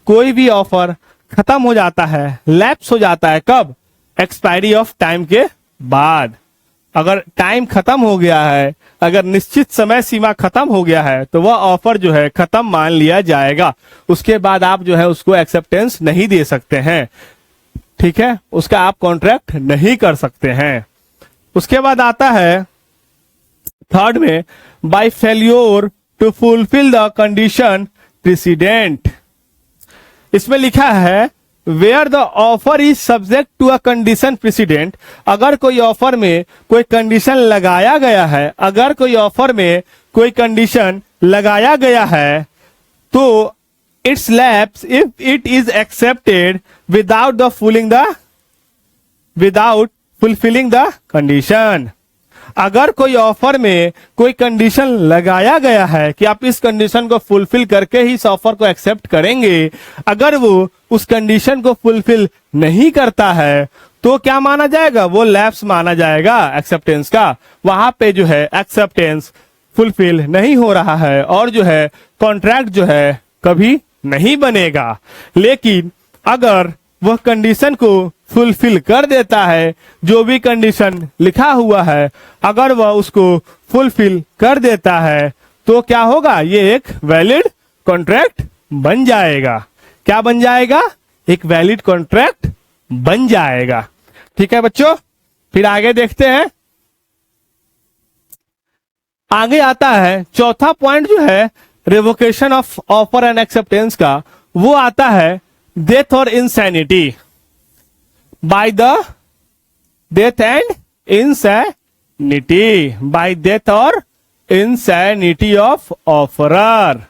कोई भी ऑफर खत्म हो जाता है, लैप्स हो जाता है कब, एक्सपायरी ऑफ टाइम के बाद। अगर टाइम खत्म हो गया है, अगर निश्चित समय सीमा खत्म हो गया है तो वह ऑफर जो है खत्म मान लिया जाएगा, उसके बाद आप जो है उसको एक्सेप्टेंस नहीं दे सकते हैं। ठीक है, उसका आप कॉन्ट्रैक्ट नहीं कर सकते हैं। उसके बाद आता है थर्ड में, by failure to fulfil the condition precedent. इसमें लिखा है where the offer is subject to a condition precedent, अगर कोई ऑफर में कोई कंडीशन लगाया गया है, अगर कोई ऑफर में कोई कंडीशन लगाया गया है तो it's lapse if it is accepted without fulfilling the condition. अगर कोई ऑफर में कोई कंडीशन लगाया गया है कि आप इस कंडीशन को फुलफिल करके ही इस ऑफर को एक्सेप्ट करेंगे, अगर वो उस कंडीशन को फुलफिल नहीं करता है तो क्या माना जाएगा? वो लैप्स माना जाएगा एक्सेप्टेंस का। वहां पे जो है एक्सेप्टेंस फुलफिल नहीं हो रहा है और जो है कॉन्ट्रैक्ट जो है कभी नहीं बनेगा। लेकिन अगर वह कंडीशन को फुलफिल कर देता है, जो भी कंडीशन लिखा हुआ है अगर वह उसको फुलफिल कर देता है तो क्या होगा? ये एक वैलिड कॉन्ट्रैक्ट बन जाएगा। क्या बन जाएगा? एक वैलिड कॉन्ट्रैक्ट बन जाएगा। ठीक है बच्चों, फिर आगे देखते हैं। आगे आता है चौथा पॉइंट जो है revocation of offer and acceptance का, वो आता है डेथ और insanity. By the death and insanity, bye death और इंसैनिटी ऑफ ऑफरर।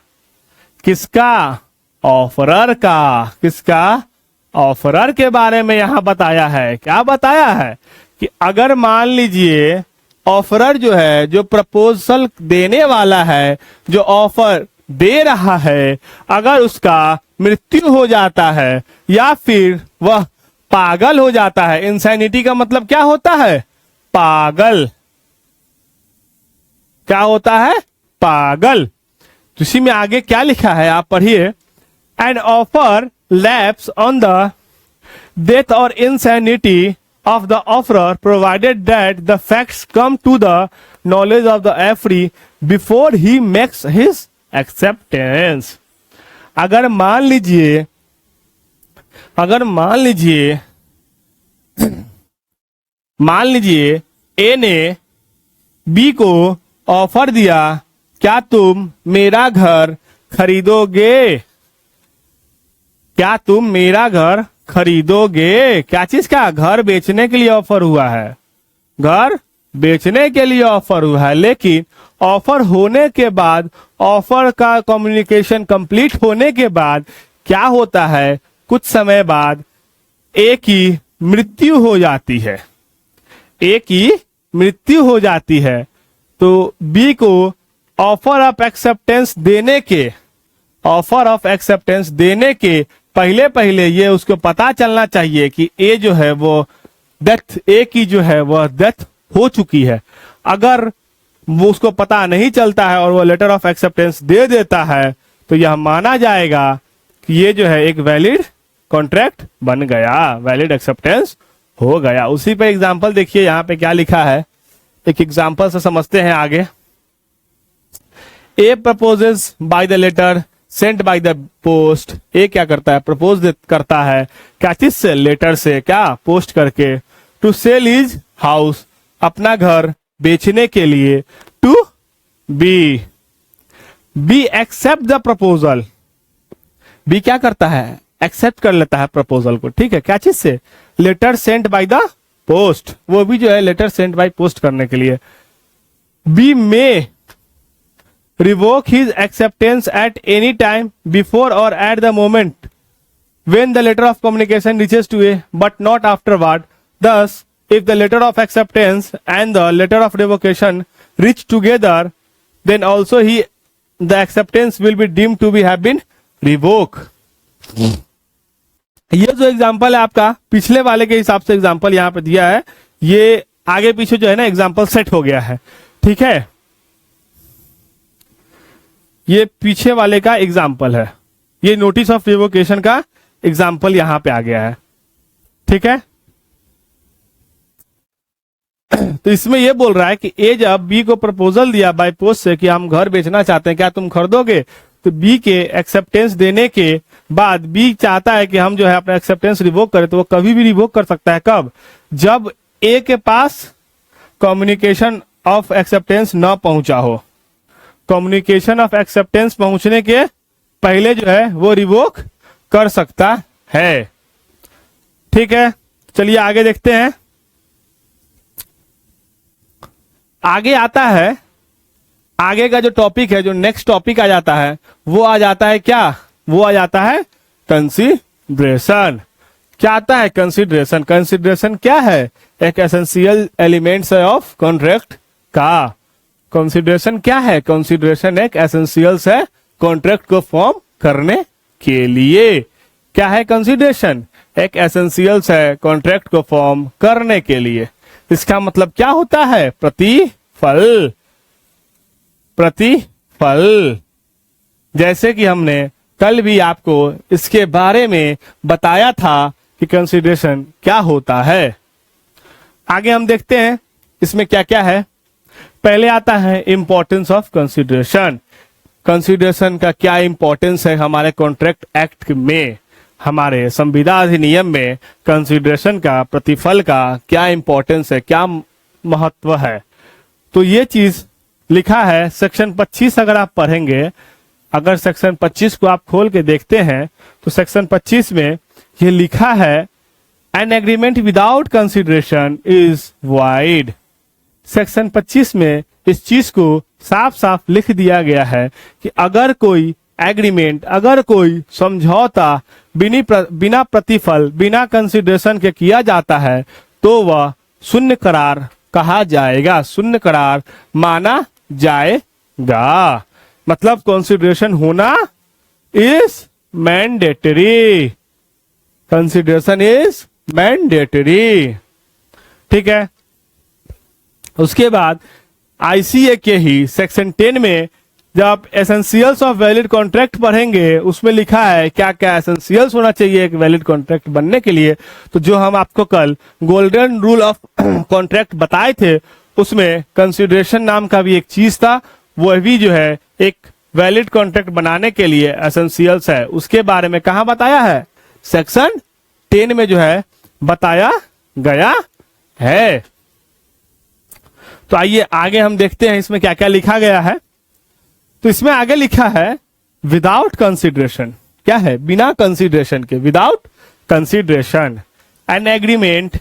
किसका? ऑफरर का। किसका? ऑफरर के बारे में यहां बताया है। क्या बताया है? कि अगर मान लीजिए ऑफरर जो है, जो प्रपोजल देने वाला है, जो ऑफर दे रहा है, अगर उसका मृत्यु हो जाता है या फिर वह पागल हो जाता है। इंसैनिटी का मतलब क्या होता है? पागल। क्या होता है? पागल। तो इसी में आगे क्या लिखा है आप पढ़िए। An offer lapse on the death और insanity of the offerer provided that the facts come to the knowledge of the offeree before he makes his acceptance। अगर मान लीजिए ए ने बी को ऑफर दिया, क्या तुम मेरा घर खरीदोगे? क्या तुम मेरा घर खरीदोगे? क्या चीज का? घर बेचने के लिए ऑफर हुआ है। घर बेचने के लिए ऑफर हुआ है। लेकिन ऑफर होने के बाद, ऑफर का कम्युनिकेशन कंप्लीट होने के बाद क्या होता है? कुछ समय बाद ए की मृत्यु हो जाती है। ए की मृत्यु हो जाती है तो बी को ऑफर ऑफ एक्सेप्टेंस देने के पहले ये उसको पता चलना चाहिए कि ए जो है वो डेथ, ए की जो है वह डेथ हो चुकी है। अगर वो उसको पता नहीं चलता है और वो लेटर ऑफ एक्सेप्टेंस दे देता है तो यह माना जाएगा कि ये जो है एक वैलिड कॉन्ट्रैक्ट बन गया, वैलिड एक्सेप्टेंस हो गया। उसी पे एग्जांपल देखिए यहाँ पे क्या लिखा है, एक एग्जांपल से समझते हैं आगे। A proposes by the letter sent by the post. A क्या करता है? प्रपोज करता है। क्या चीज से? लेटर से। क्या? पोस्ट करके। टू सेल हिज हाउस, अपना घर बेचने के लिए। To B accept the proposal. B क्या करता है? एक्सेप्ट कर लेता है प्रपोजल को। ठीक है, क्या चीज से? Letter sent by the post. वो भी जो है लेटर सेंट बाय पोस्ट करने के लिए। बी में revoke his acceptance at any time before or at the moment when the letter of communication reaches to A, but not afterward. Thus, if the letter of acceptance and the letter of revocation reach together, then also the acceptance will be deemed to have been revoked. ये जो एग्जाम्पल है आपका पिछले वाले के हिसाब से एग्जाम्पल यहाँ पे दिया है, ये आगे पीछे जो है ना एग्जाम्पल सेट हो गया है। ठीक है, ये पीछे वाले का एग्जाम्पल है, ये नोटिस ऑफ रिवोकेशन का एग्जाम्पल यहां पे आ गया है। ठीक है, तो इसमें ये बोल रहा है कि ए जब बी को प्रपोजल दिया बाय पोस्ट से कि हम घर बेचना चाहते हैं, क्या तुम खरीदोगे? तो बी के एक्सेप्टेंस देने के बाद बी चाहता है कि हम जो है अपना एक्सेप्टेंस रिवोक करें, तो वो कभी भी रिवोक कर सकता है। कब? जब ए के पास कम्युनिकेशन ऑफ एक्सेप्टेंस न पहुंचा हो। कम्युनिकेशन ऑफ एक्सेप्टेंस पहुंचने के पहले जो है वो रिवोक कर सकता है। ठीक है, चलिए आगे देखते हैं। आगे आता है, आगे का जो टॉपिक है, जो नेक्स्ट टॉपिक आ जाता है, वो आ जाता है क्या, वो आ जाता है कंसीडरेशन। क्या आता है? कंसीडरेशन। कंसीडरेशन क्या है? एक एसेंशियल एलिमेंट्स है ऑफ कॉन्ट्रैक्ट का। कंसीडरेशन क्या है? कंसीडरेशन एक एसेंशियल्स है कॉन्ट्रैक्ट को फॉर्म करने के लिए। क्या है कंसीडरेशन? एक एसेंशियल्स है कॉन्ट्रैक्ट को फॉर्म करने के लिए। इसका मतलब क्या होता है? प्रतिफल। प्रतिफल। जैसे कि हमने कल भी आपको इसके बारे में बताया था कि कंसीडरेशन क्या होता है। आगे हम देखते हैं इसमें क्या क्या है। पहले आता है इंपॉर्टेंस ऑफ कंसीडरेशन। कंसीडरेशन का क्या इंपॉर्टेंस है हमारे कॉन्ट्रैक्ट एक्ट में, हमारे संविदा अधिनियम में कंसीडरेशन का, प्रतिफल का क्या इंपॉर्टेंस है, क्या महत्व है। तो ये चीज लिखा है सेक्शन 25। अगर आप पढ़ेंगे, अगर सेक्शन 25 को आप खोल के देखते हैं तो सेक्शन 25 में ये लिखा है an agreement without consideration is void. Section 25 में इस चीज को साफ साफ लिख दिया गया है कि अगर कोई एग्रीमेंट, अगर कोई समझौता बिना प्रतिफल, बिना कंसीडरेशन के किया जाता है तो वह शून्य करार कहा जाएगा, शून्य करार माना जाएगा। मतलब कंसीडरेशन होना is mandatory. Consideration is mandatory. ठीक है। उसके बाद आईसीए के ही सेक्शन 10 में जब एसेंशियल्स ऑफ वैलिड कॉन्ट्रैक्ट पढ़ेंगे, उसमें लिखा है क्या क्या एसेंशियल्स होना चाहिए एक वैलिड कॉन्ट्रैक्ट बनने के लिए। तो जो हम आपको कल गोल्डन रूल ऑफ कॉन्ट्रैक्ट बताए थे, उसमें कंसीडरेशन नाम का भी एक चीज था। वो भी जो है एक वैलिड कॉन्ट्रैक्ट बनाने के लिए एसेंशियल्स है। उसके बारे में कहाँ बताया है? सेक्शन 10 में जो है बताया गया है। तो आइए आगे हम देखते हैं इसमें क्या क्या लिखा गया है। तो इसमें आगे लिखा है विदाउट कंसीडरेशन। क्या है? बिना कंसीडरेशन के, without consideration an agreement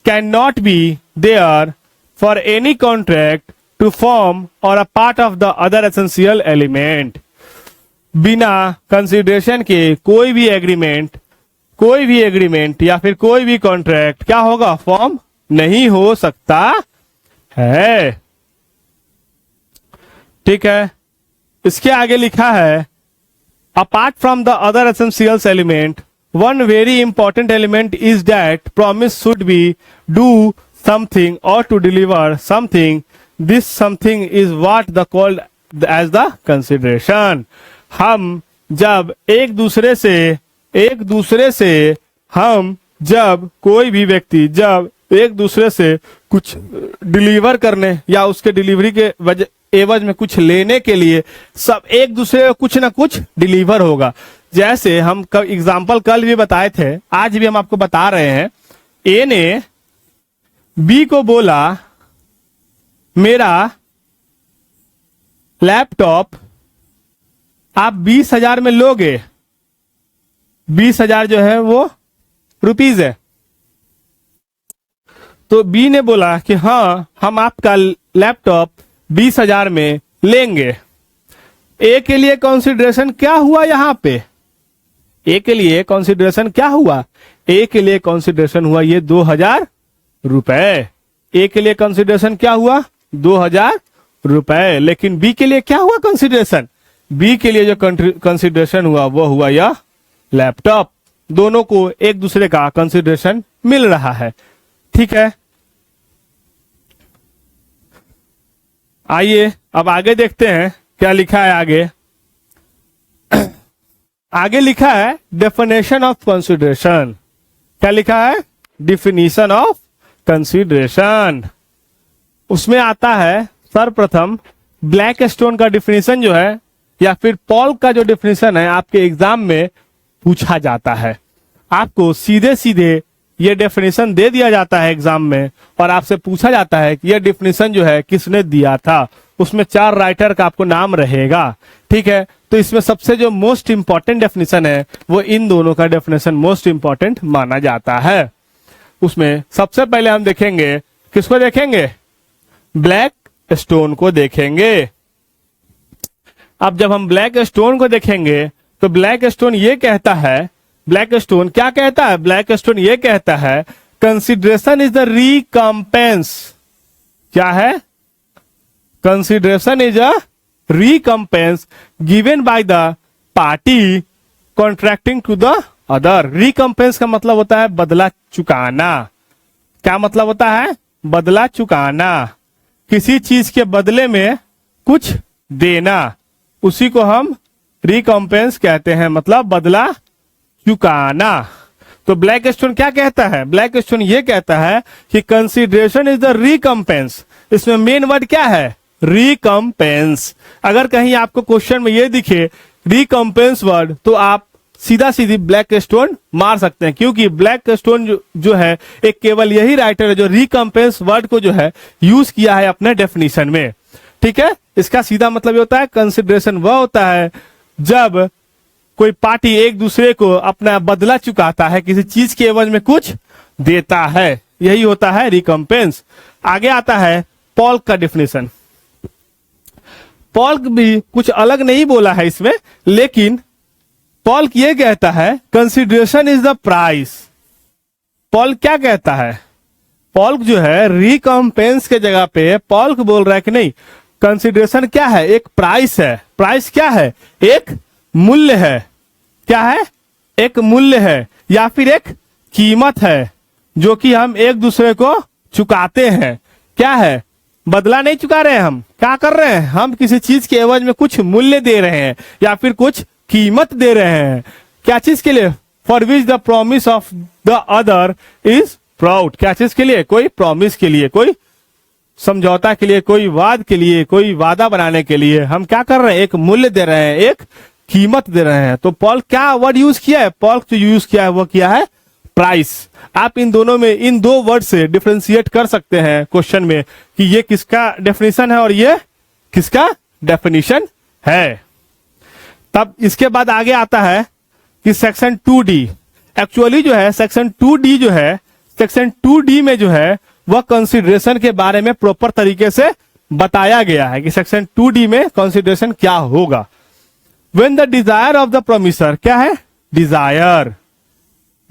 can not be there for any contract to form और a part of the other essential element. बिना कंसीडरेशन के कोई भी एग्रीमेंट या फिर कोई भी कॉन्ट्रैक्ट क्या होगा? फॉर्म नहीं हो सकता है। ठीक है। इसके आगे लिखा है apart from the other essentials element one very important element is that promise should be do something और to deliver something. This something is what the called as the consideration. हम जब एक दूसरे से हम जब कोई भी व्यक्ति जब एक दूसरे से कुछ डिलीवर करने या उसके डिलीवरी के एवज में कुछ लेने के लिए सब एक दूसरे को कुछ ना कुछ डिलीवर होगा। जैसे हम एग्जाम्पल कल भी बताए थे, आज भी हम आपको बता रहे हैं। ए ने बी को बोला मेरा लैपटॉप आप 20,000 में लोगे। 20,000 जो है वो रुपीज है। तो बी ने बोला कि हाँ हम आपका लैपटॉप 20,000 में लेंगे। ए के लिए कंसीडरेशन क्या हुआ? यहां पे ए के लिए कंसीडरेशन क्या हुआ? ए के लिए कंसीडरेशन हुआ ये 2,000 रुपए। ए के लिए कंसीडरेशन क्या हुआ? 2,000 रुपए। लेकिन बी के लिए क्या हुआ कंसीडरेशन? बी के लिए जो कंसीडरेशन हुआ वो हुआ यह लैपटॉप। दोनों को एक दूसरे का कंसीडरेशन मिल रहा है। ठीक है। आइए अब आगे देखते हैं क्या लिखा है आगे। आगे लिखा है डेफिनेशन ऑफ कंसीडरेशन। क्या लिखा है? Definition of consideration. उसमें आता है सर्वप्रथम ब्लैक स्टोन का डिफिनीशन जो है या फिर पॉल का जो डिफिनीशन है आपके एग्जाम में पूछा जाता है। आपको सीधे सीधे ये डेफिनेशन दे दिया जाता है एग्जाम में और आपसे पूछा जाता है कि यह डेफिनेशन जो है किसने दिया था। उसमें 4 राइटर का आपको नाम रहेगा। ठीक है, तो इसमें सबसे जो मोस्ट इंपॉर्टेंट डेफिनेशन है वो इन दोनों का डेफिनेशन मोस्ट इंपॉर्टेंट माना जाता है। उसमें सबसे पहले हम देखेंगे, किसको देखेंगे? ब्लैक स्टोन को देखेंगे। अब जब हम ब्लैक स्टोन को देखेंगे तो ब्लैक स्टोन ये कहता है, ब्लैक स्टोन क्या कहता है? ब्लैक स्टोन ये कहता है कंसिडरेशन इज द रिकम्पेंस। क्या है? Consideration is a recompense given by the party contracting to the other. Recompense का मतलब होता है बदला चुकाना। क्या मतलब होता है? बदला चुकाना, किसी चीज के बदले में कुछ देना, उसी को हम रिकम्पेंस कहते हैं, मतलब बदला चुकाना। तो ब्लैक स्टोन क्या कहता है? ब्लैक स्टोन ये कहता है कि कंसिडरेशन इज द रिकम्पेंस। इसमें मेन वर्ड क्या है? रिकम्पेंस। अगर कहीं आपको क्वेश्चन में ये दिखे रिकम्पेंस वर्ड तो आप सीधा सीधी ब्लैक स्टोन मार सकते हैं, क्योंकि ब्लैक स्टोन जो है एक केवल यही राइटर है जो रिकम्पेंस वर्ड को जो है यूज किया है अपने डेफिनेशन में। ठीक है, इसका सीधा मतलब ये होता है कंसिडरेशन वह होता है जब कोई पार्टी एक दूसरे को अपना बदला चुकाता है, किसी चीज के एवज में कुछ देता है, यही होता है रिकम्पेंस। आगे आता है पॉल्क का डेफिनेशन। पॉल्क भी कुछ अलग नहीं बोला है इसमें, लेकिन पॉल्क ये कहता है कंसिडरेशन इज द प्राइस। पॉल्क क्या कहता है? पॉल्क जो है रिकम्पेंस के जगह पे पॉल्क बोल रहा है कि नहीं, कंसिडरेशन क्या है? एक प्राइस है। प्राइस क्या है? एक मूल्य है। क्या है? एक मूल्य है या फिर एक कीमत है जो कि हम एक दूसरे को चुकाते हैं। क्या है? बदला नहीं चुका रहे हैं, हम क्या कर रहे हैं? हम किसी चीज के एवज में कुछ मूल्य दे रहे हैं या फिर कुछ कीमत दे रहे हैं। क्या चीज के लिए? For which the promise of the other is proud. क्या चीज के लिए? कोई प्रॉमिस के लिए, कोई समझौता के लिए, कोई वाद के लिए, कोई वादा बनाने के लिए हम क्या कर रहे हैं? एक मूल्य दे रहे हैं, एक कीमत दे रहे हैं। तो पॉल क्या वर्ड यूज किया है? पॉल जो यूज किया है वो किया है प्राइस। आप इन दोनों में इन दो वर्ड से डिफरेंशिएट कर सकते हैं क्वेश्चन में कि ये किसका डेफिनेशन है और ये किसका डेफिनेशन है। तब इसके बाद आगे आता है कि सेक्शन 2D। एक्चुअली जो है सेक्शन 2D जो है, सेक्शन 2D में जो है वह कंसिडरेशन के बारे में प्रॉपर तरीके से बताया गया है कि सेक्शन 2D में कंसिडरेशन क्या होगा। When the desire of the promisor, क्या है? Desire,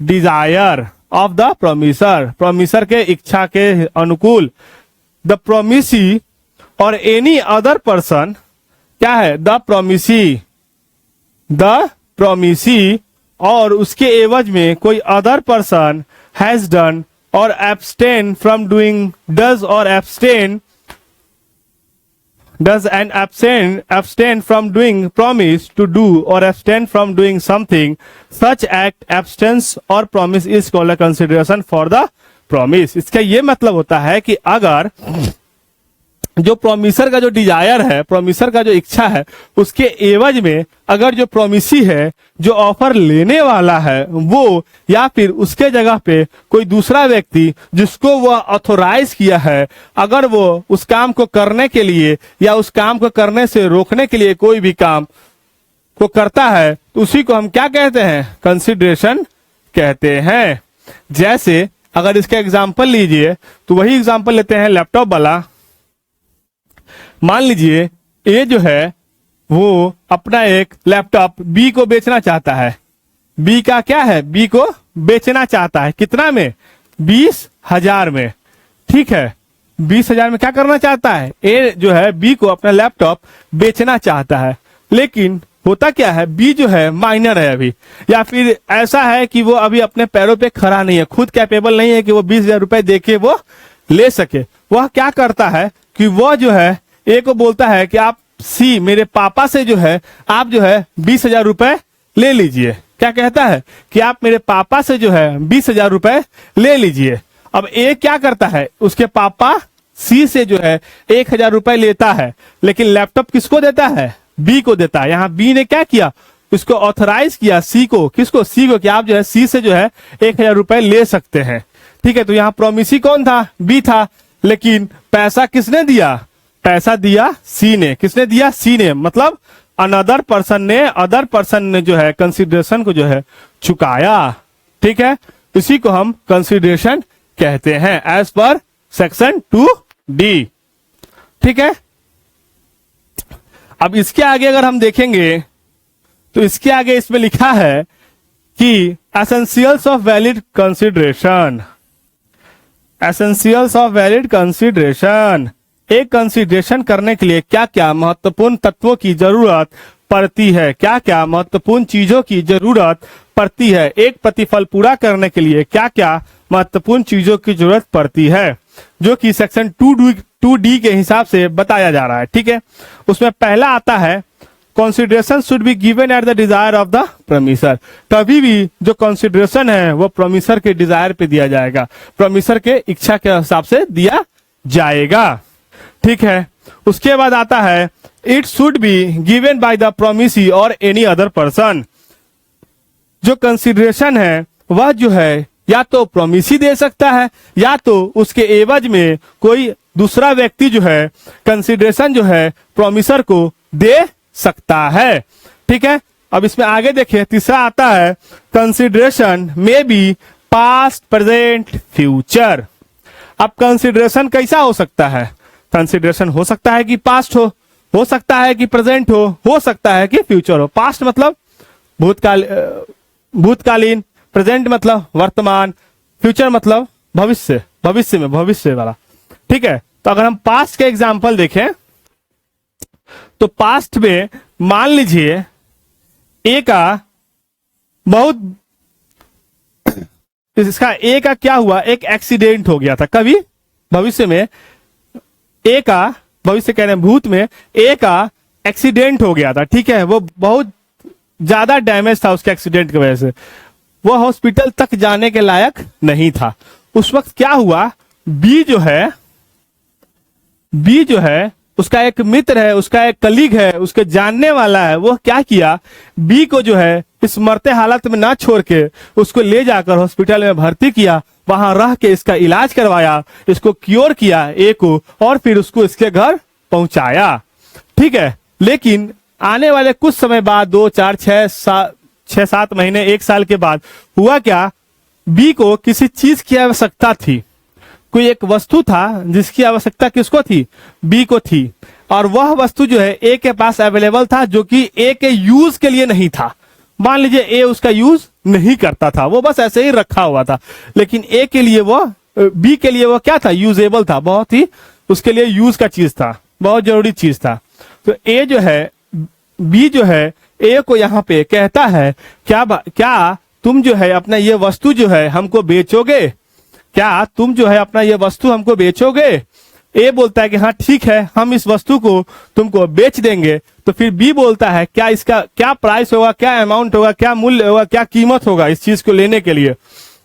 desire of the promisor, promisor के इच्छा के अनुकूल, the promisee or any other person, क्या है? द प्रोमिसी, द प्रोमिसी और उसके एवज में कोई अदर पर्सन हैज डन और एब्सटेन फ्रॉम डूइंग, डज और abstain, does and abstain from doing, promise to do or abstain from doing something, such act, abstinence or promise is called a consideration for the promise। इसका ये मतलब होता है कि अगर जो प्रोमिसर का जो डिजायर है, प्रोमिसर का जो इच्छा है, उसके एवज में अगर जो प्रोमिसी है, जो ऑफर लेने वाला है वो, या फिर उसके जगह पे कोई दूसरा व्यक्ति जिसको वह ऑथोराइज किया है, अगर वो उस काम को करने के लिए या उस काम को करने से रोकने के लिए कोई भी काम को करता है, तो उसी को हम क्या कहते हैं? कंसिडरेशन कहते हैं। जैसे अगर इसका एग्जाम्पल लीजिए तो वही एग्जाम्पल लेते हैं लैपटॉप वाला। मान लीजिए ए जो है वो अपना एक लैपटॉप बी को बेचना चाहता है। बी का क्या है? बी को बेचना चाहता है। कितना में? 20,000 में। ठीक है, 20,000 में क्या करना चाहता है? ए जो है बी को अपना लैपटॉप बेचना चाहता है, लेकिन होता क्या है? बी जो है माइनर है अभी, या फिर ऐसा है कि वो अभी अपने पैरों पे खड़ा नहीं है, खुद कैपेबल नहीं है कि वो 20,000 रुपए देके वो ले सके। वह क्या करता है कि वह जो है ए को बोलता है कि आप सी, मेरे पापा से जो है आप जो है 20,000 रुपए ले लीजिए। क्या कहता है? कि आप मेरे पापा से जो है 20,000 रुपए ले लीजिए। अब ए क्या करता है? उसके पापा सी से जो है 1,000 रुपए लेता है, लेकिन लैपटॉप किसको देता है? बी को देता है। यहाँ बी ने क्या किया? उसको ऑथराइज किया सी को। किसको? सी को, कि आप जो है सी से जो है 1,000 रुपए ले सकते हैं। ठीक है, तो यहाँ प्रोमिसी कौन था? बी था, लेकिन पैसा किसने दिया? पैसा दिया सी ने, किसने दिया? सी ने, मतलब अनदर पर्सन ने जो है कंसिडरेशन को जो है चुकाया। ठीक है, इसी को हम कंसिडरेशन कहते हैं एज पर सेक्शन 2D। ठीक है, अब इसके आगे अगर हम देखेंगे तो इसके आगे इसमें लिखा है कि essentials of valid consideration. Essentials of valid consideration, एक कंसिडरेशन करने के लिए क्या क्या महत्वपूर्ण तत्वों की जरूरत पड़ती है, क्या क्या महत्वपूर्ण चीजों की जरूरत पड़ती है, एक प्रतिफल पूरा करने के लिए क्या क्या महत्वपूर्ण चीजों की जरूरत पड़ती है, जो कि सेक्शन 2D के हिसाब से बताया जा रहा है। ठीक है, उसमें पहला आता है consideration should be given at the desire of the promisor. कभी भी जो कंसिडरेशन है वो प्रोमिसर के डिजायर पे दिया जाएगा, प्रोमिसर के इच्छा के हिसाब से दिया जाएगा। ठीक है, उसके बाद आता है it should be given by the promisee or any other person. जो कंसिडरेशन है वह जो है या तो प्रोमिसी दे सकता है या तो उसके एवज में कोई दूसरा व्यक्ति जो है कंसिडरेशन जो है प्रोमिसर को दे सकता है। ठीक है, अब इसमें आगे देखिए, तीसरा आता है consideration may be past, present, future. अब कंसिडरेशन कैसा हो सकता है? कंसिडरेशन हो सकता है कि पास्ट हो सकता है कि प्रेजेंट हो सकता है कि फ्यूचर हो। पास्ट मतलब भूतकालीन, प्रेजेंट मतलब वर्तमान, फ्यूचर मतलब भविष्य वाला। ठीक है, तो अगर हम पास्ट के एग्जांपल देखें तो पास्ट में मान लीजिए ए का इसका ए का क्या हुआ, एक एक्सीडेंट हो गया था कभी भविष्य में। ए का भविष्य कह रहे हैं, भूत में ए का एक्सीडेंट हो गया था। ठीक है, वो बहुत ज्यादा डैमेज था उसके एक्सीडेंट की वजह से, वो हॉस्पिटल तक जाने के लायक नहीं था। उस वक्त क्या हुआ, बी जो है उसका एक मित्र है, उसका एक कलीग है, उसके जानने वाला है, वो क्या किया, बी को जो है इस मरते हालत में ना छोड़ के उसको ले जाकर हॉस्पिटल में भर्ती किया, वहां रह के इसका इलाज करवाया, इसको क्योर किया ए को, और फिर उसको इसके घर पहुंचाया। ठीक है, लेकिन आने वाले कुछ समय बाद 2, 4, 6, 7 महीने, 1 साल के बाद हुआ क्या, बी को किसी चीज की आवश्यकता थी, कोई एक वस्तु था जिसकी आवश्यकता किसको थी, बी को थी, और वह वस्तु जो है ए के पास अवेलेबल था, जो कि ए के यूज के लिए नहीं था। मान लीजिए ए उसका यूज नहीं करता था, वो बस ऐसे ही रखा हुआ था, लेकिन ए के लिए वो, बी के लिए वो क्या था, यूजेबल था, बहुत ही उसके लिए यूज का चीज था, बहुत जरूरी चीज था। तो ए जो है, बी जो है ए को यहाँ पे कहता है क्या तुम जो है अपना ये वस्तु जो है हमको बेचोगे, क्या तुम जो है अपना ये वस्तु हमको बेचोगे? ए बोलता है कि हाँ ठीक है, हम इस वस्तु को तुमको बेच देंगे। तो फिर बी बोलता है क्या इसका क्या प्राइस होगा, क्या अमाउंट होगा, क्या मूल्य होगा, क्या कीमत होगा इस चीज को लेने के लिए।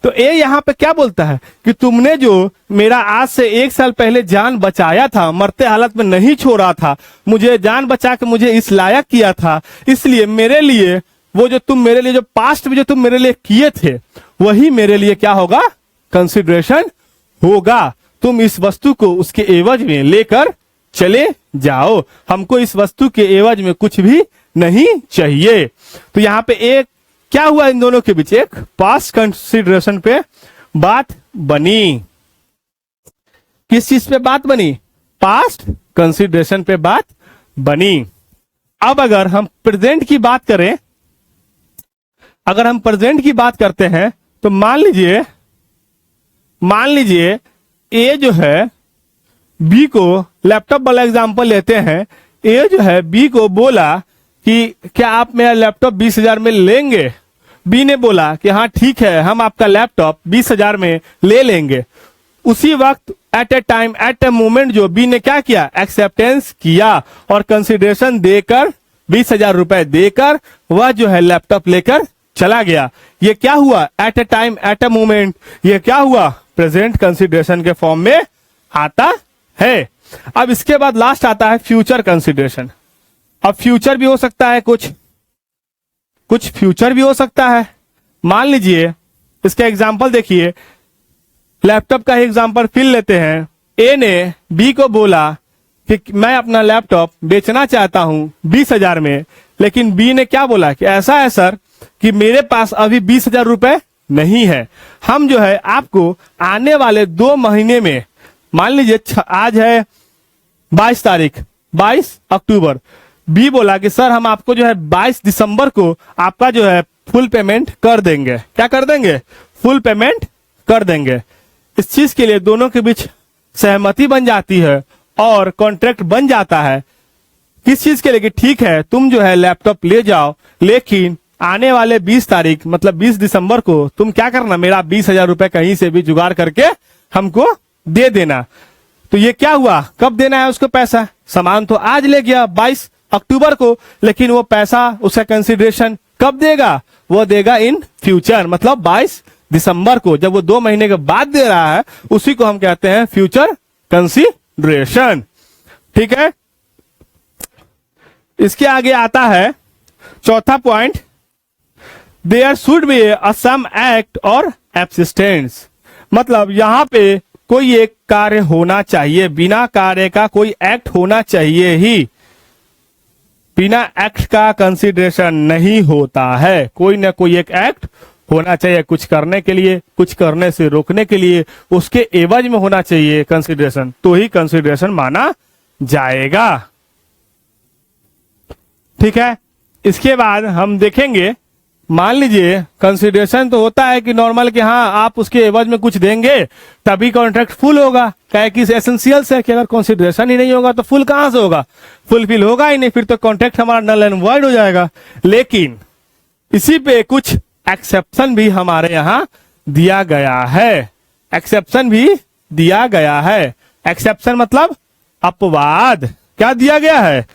तो ए यहाँ पे क्या बोलता है कि तुमने जो मेरा आज से 1 साल पहले जान बचाया था, मरते हालत में नहीं छोड़ा था, मुझे जान बचा के मुझे इस लायक किया था, इसलिए मेरे लिए वो जो तुम मेरे लिए जो पास्ट में जो तुम मेरे लिए किए थे वही मेरे लिए क्या होगा, कंसिडरेशन होगा। तुम इस वस्तु को उसके एवज में लेकर चले जाओ, हमको इस वस्तु के एवज में कुछ भी नहीं चाहिए। तो यहाँ पे एक क्या हुआ, इन दोनों के बीच एक पास्ट कंसिडरेशन पे बात बनी। किस चीज पे बात बनी, पास्ट कंसिडरेशन पे बात बनी। अब अगर हम प्रेजेंट की बात करें, अगर हम प्रेजेंट की बात करते हैं तो मान लीजिए ए जो है बी को, लैपटॉप वाला एग्जांपल लेते हैं, ए जो है बी को बोला कि क्या आप मेरा लैपटॉप 20,000 में लेंगे। बी ने बोला कि हाँ ठीक है, हम आपका लैपटॉप 20,000 में ले लेंगे। उसी वक्त एट ए मोमेंट जो बी ने क्या किया, एक्सेप्टेंस किया और कंसिडरेशन देकर 20,000 रुपए देकर वह जो है लैपटॉप लेकर चला गया। ये क्या हुआ, एट ए मोमेंट, ये क्या हुआ, प्रेजेंट कंसिडरेशन के फॉर्म में आता है। अब इसके बाद लास्ट आता है फ्यूचर कंसिडरेशन। अब फ्यूचर भी हो सकता है, कुछ फ्यूचर भी हो सकता है। मान लीजिए इसका एग्जांपल देखिए, लैपटॉप का एग्जांपल फिर लेते हैं। ए ने बी को बोला कि मैं अपना लैपटॉप बेचना चाहता हूं 20,000 में, लेकिन बी ने क्या बोला कि ऐसा है सर कि मेरे पास अभी 20,000 रुपए नहीं है, हम जो है आपको आने वाले 2 महीने में, मान लीजिए आज है 22 तारीख, 22 अक्टूबर, बी बोला कि सर हम आपको जो है 22 दिसंबर को आपका जो है फुल पेमेंट कर देंगे। क्या कर देंगे? फुल पेमेंट कर देंगे। इस चीज के लिए दोनों के बीच सहमति बन जाती है और कॉन्ट्रैक्ट बन जाता है। किस चीज के लिए? कि ठीक है तुम जो है लैपटॉप ले जाओ, लेकिन आने वाले 20 तारीख मतलब 20 दिसंबर को तुम क्या करना, मेरा 20,000 रुपए कहीं से भी जुगाड़ करके हमको दे देना। तो ये क्या हुआ? कब देना है उसको पैसा? सामान तो आज ले गया 22 अक्टूबर को, लेकिन वो पैसा, उसका कंसिडरेशन कब देगा? वो देगा इन फ्यूचर, मतलब 22 दिसंबर को, जब वो 2 महीने के बाद दे रहा है, उसी को हम कहते हैं फ्यूचर कंसिडरेशन। ठीक है, इसके आगे आता है चौथा point, there should be a some act or abstinence. मतलब यहां पे कोई एक कार्य होना चाहिए, बिना कार्य का कोई एक्ट होना चाहिए ही। बिना एक्ट का कंसिडरेशन नहीं होता है, कोई ना कोई एक एक्ट होना चाहिए, कुछ करने के लिए, कुछ करने से रोकने के लिए, उसके एवज में होना चाहिए कंसिडरेशन, तो ही कंसिडरेशन माना जाएगा। ठीक है, इसके बाद हम देखेंगे, मान लीजिए कंसिडरेशन तो होता है कि नॉर्मल कि हाँ आप उसके एवज में कुछ देंगे तभी कॉन्ट्रैक्ट फुल होगा, क्या कि एसेंशियल्स है कि अगर कंसिडरेशन ही नहीं होगा तो फुल कहां से होगा? फुलफिल होगा ही नहीं, फिर तो कॉन्ट्रैक्ट हमारा नल एंड वॉइड हो जाएगा। लेकिन इसी पे कुछ एक्सेप्शन भी हमारे यहां दिया गया है, एक्सेप्शन भी दिया गया है। एक्सेप्शन मतलब अपवाद। क्या दिया गया है?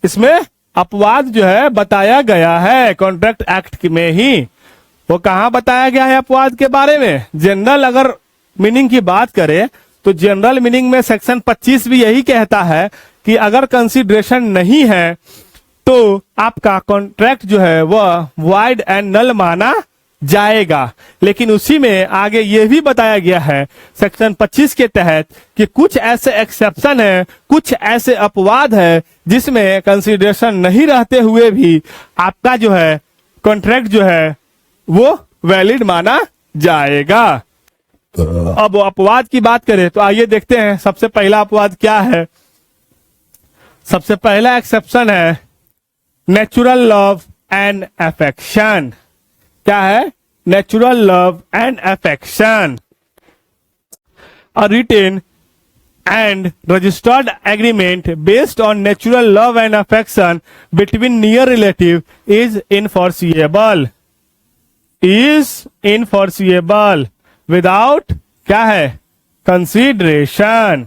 इसमें अपवाद जो है बताया गया है कॉन्ट्रैक्ट एक्ट में ही। वो कहां बताया गया है अपवाद के बारे में? जनरल अगर मीनिंग की बात करें तो जनरल मीनिंग में सेक्शन 25 भी यही कहता है कि अगर कंसिडरेशन नहीं है तो आपका कॉन्ट्रैक्ट जो है वह वॉइड एंड नल माना जाएगा। लेकिन उसी में आगे यह भी बताया गया है सेक्शन 25 के तहत कि कुछ ऐसे एक्सेप्शन है, कुछ ऐसे अपवाद है जिसमें कंसिडरेशन नहीं रहते हुए भी आपका जो है कॉन्ट्रैक्ट जो है वो वैलिड माना जाएगा। अब अपवाद की बात करें तो आइए देखते हैं सबसे पहला अपवाद क्या है। सबसे पहला एक्सेप्शन है नेचुरल लव एंड अफेक्शन। क्या है? Natural love and affection. A written and registered agreement based on natural love and affection between near relative is enforceable without क्या है? consideration।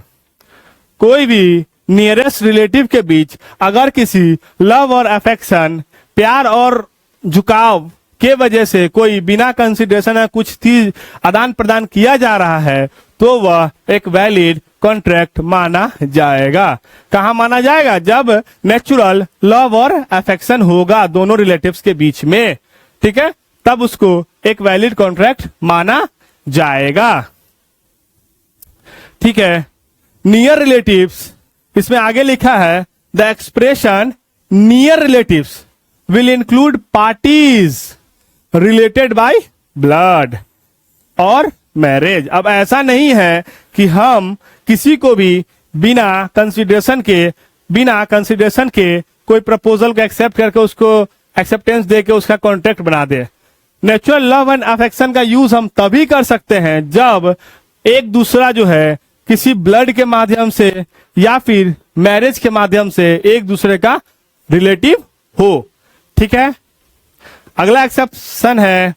कोई भी नियरेस्ट रिलेटिव के बीच अगर किसी लव और अफेक्शन, प्यार और झुकाव के वजह से कोई बिना कंसिडरेशन या कुछ चीज आदान प्रदान किया जा रहा है तो वह एक वैलिड कॉन्ट्रैक्ट माना जाएगा। कहां माना जाएगा? जब नेचुरल लव और अफेक्शन होगा दोनों रिलेटिव्स के बीच में, ठीक है, तब उसको एक वैलिड कॉन्ट्रैक्ट माना जाएगा। ठीक है, नियर रिलेटिव्स, इसमें आगे लिखा है the expression near relatives will include parties related by blood और मैरिज। अब ऐसा नहीं है कि हम किसी को भी बिना कंसिडरेशन के कोई प्रपोजल को एक्सेप्ट करके उसको एक्सेप्टेंस दे के उसका कॉन्ट्रैक्ट बना दे। नेचुरल लव एंड अफेक्शन का यूज हम तभी कर सकते हैं जब एक दूसरा जो है किसी ब्लड के माध्यम से या फिर मैरिज के माध्यम से एक दूसरे का रिलेटिव हो। ठीक है, अगला एक्सेप्शन है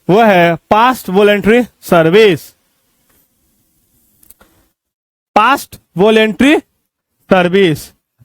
वो है past voluntary service. Past voluntary service,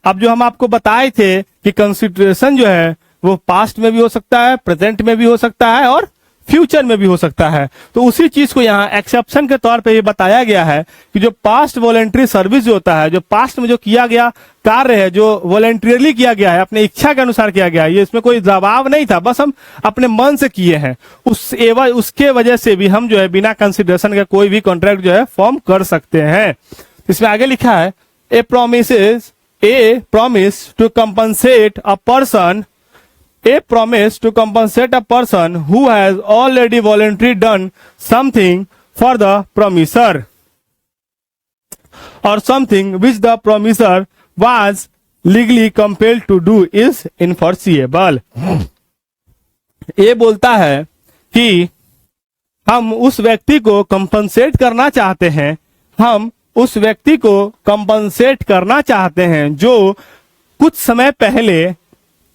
अब जो हम आपको बताए थे कि कंसिडरेशन जो है वो पास्ट में भी हो सकता है, प्रेजेंट में भी हो सकता है और फ्यूचर में भी हो सकता है, तो उसी चीज को यहाँ एक्सेप्शन के तौर पे ये बताया गया है कि जो पास्ट वॉलेंट्री सर्विस जो होता है, जो पास्ट में जो किया गया कार्य है, जो वॉलेंटियरली किया गया है, अपने इच्छा के अनुसार किया गया है, ये इसमें कोई दबाव नहीं था, बस हम अपने मन से किए हैं, उसके वजह से भी हम जो है बिना कंसिडरेशन के कोई भी कॉन्ट्रैक्ट जो है फॉर्म कर सकते हैं। इसमें आगे लिखा है ए promise to compensate a person who has already voluntarily done something for the promiser or something which the promiser was legally compelled to do is enforceable। ये बोलता है कि हम उस व्यक्ति को कंपनसेट करना चाहते हैं, हम उस व्यक्ति को कंपनसेट करना चाहते हैं जो कुछ समय पहले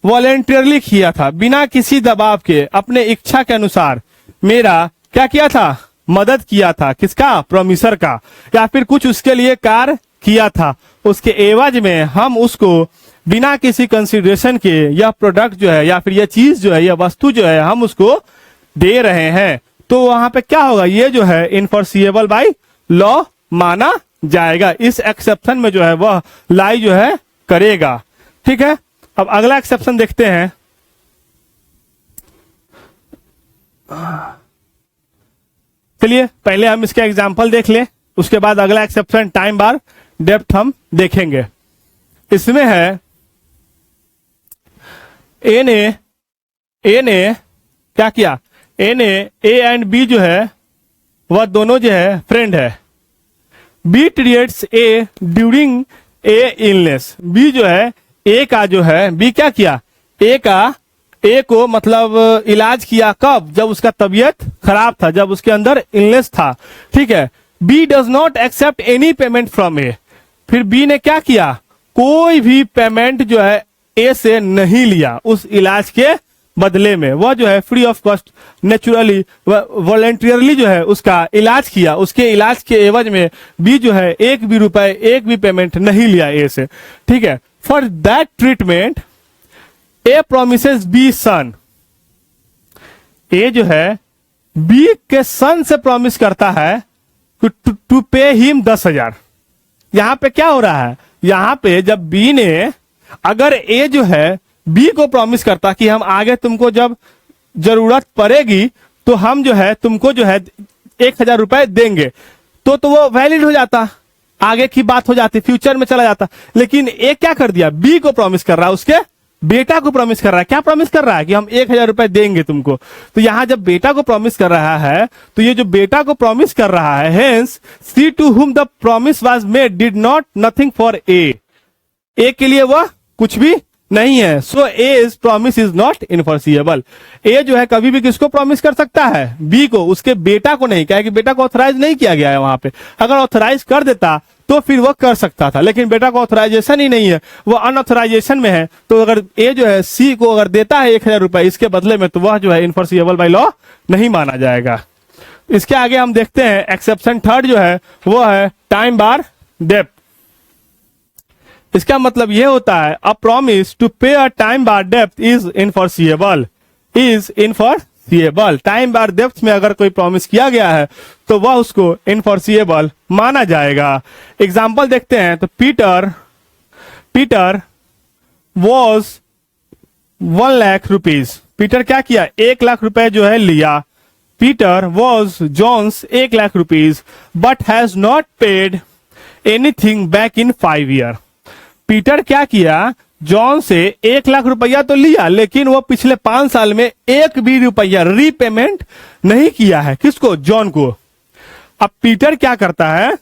वॉलेंटियरली किया था, बिना किसी दबाव के, अपने इच्छा के अनुसार मेरा क्या किया था, मदद किया था, किसका, प्रोमिसर का, या फिर कुछ उसके लिए कार्य किया था, उसके एवज में हम उसको बिना किसी कंसिडरेशन के यह प्रोडक्ट जो है या फिर यह चीज जो है, यह वस्तु जो है, हम उसको दे रहे हैं। तो वहां पे क्या होगा, ये जो है इनफोर्सिएबल बाय लॉ माना जाएगा। इस एक्सेप्शन में जो है वह लाई जो है करेगा। ठीक है, अब अगला एक्सेप्शन देखते हैं। चलिए पहले हम इसका एग्जांपल देख लें, उसके बाद अगला एक्सेप्शन टाइम बार डेप्थ हम देखेंगे। इसमें है ए ने क्या किया, ए एंड बी जो है वह दोनों जो है फ्रेंड है। B treats A during a illness. B जो है ए का जो है, बी क्या किया, ए को मतलब इलाज किया, कब, जब उसका तबीयत खराब था, जब उसके अंदर इलनेस था। ठीक है, B does not accept any payment from A. फिर बी ने क्या किया, कोई भी पेमेंट जो है ए से नहीं लिया उस इलाज के बदले में। वह जो है free of cost naturally voluntarily जो है उसका इलाज किया, उसके इलाज के एवज में बी जो है एक भी रुपए, एक भी पेमेंट नहीं लिया ए से। ठीक है, for that treatment A promises B son. A जो है बी के सन से प्रॉमिस करता है टू पे हिम 10,000। यहां पे क्या हो रहा है, यहां पे जब बी ने, अगर ए जो है बी को प्रॉमिस करता कि हम आगे तुमको जब जरूरत पड़ेगी तो हम जो है तुमको जो है 1,000 रुपए देंगे, तो वो वैलिड हो जाता, आगे की बात हो जाती, फ्यूचर में चला जाता। लेकिन ए क्या कर दिया, बी को प्रॉमिस कर रहा है, उसके बेटा को प्रॉमिस कर रहा है। क्या प्रॉमिस कर रहा है कि हम 1,000 रुपए देंगे तुमको। तो यहां जब बेटा को प्रॉमिस कर रहा है, तो ये जो बेटा को प्रॉमिस कर रहा है, hence C to whom the promise was made did not nothing for A. A के लिए वह कुछ भी नहीं है। So as promise is not enforceable. A जो है कभी भी किसको प्रॉमिस कर सकता है, बी को, उसके बेटा को नहीं। क्या है कि बेटा को ऑथराइज नहीं किया गया है वहां पे। अगर ऑथराइज कर देता तो फिर वह कर सकता था, लेकिन बेटा को ऑथराइजेशन ही नहीं है, वो अनऑथराइजेशन में है। तो अगर ए जो है सी को अगर देता है 1,000 रुपए इसके बदले में, तो वह जो है इनफोर्सिएबल बाय लॉ नहीं माना जाएगा। इसके आगे हम देखते हैं एक्सेप्शन थर्ड जो है वो है टाइम बार डेप्थ। इसका मतलब यह होता है अ promise to pay a time bar डेप्थ इज इनफोर्सिएबल, टाइम बार डेप्थ में अगर कोई प्रॉमिस किया गया है तो वह उसको इनफोर्सिएबल माना जाएगा। एग्जाम्पल देखते हैं, तो Peter was 1 lakh rupees. Peter क्या किया, 1 लाख रुपए जो है लिया। Peter was John's 1 lakh rupees but has not paid anything back in 5 year. Peter क्या किया, जॉन से 1 लाख रुपया तो लिया, लेकिन वो पिछले 5 साल में एक भी रुपया रीपेमेंट नहीं किया है। किसको, जॉन को। अब पीटर क्या करता है,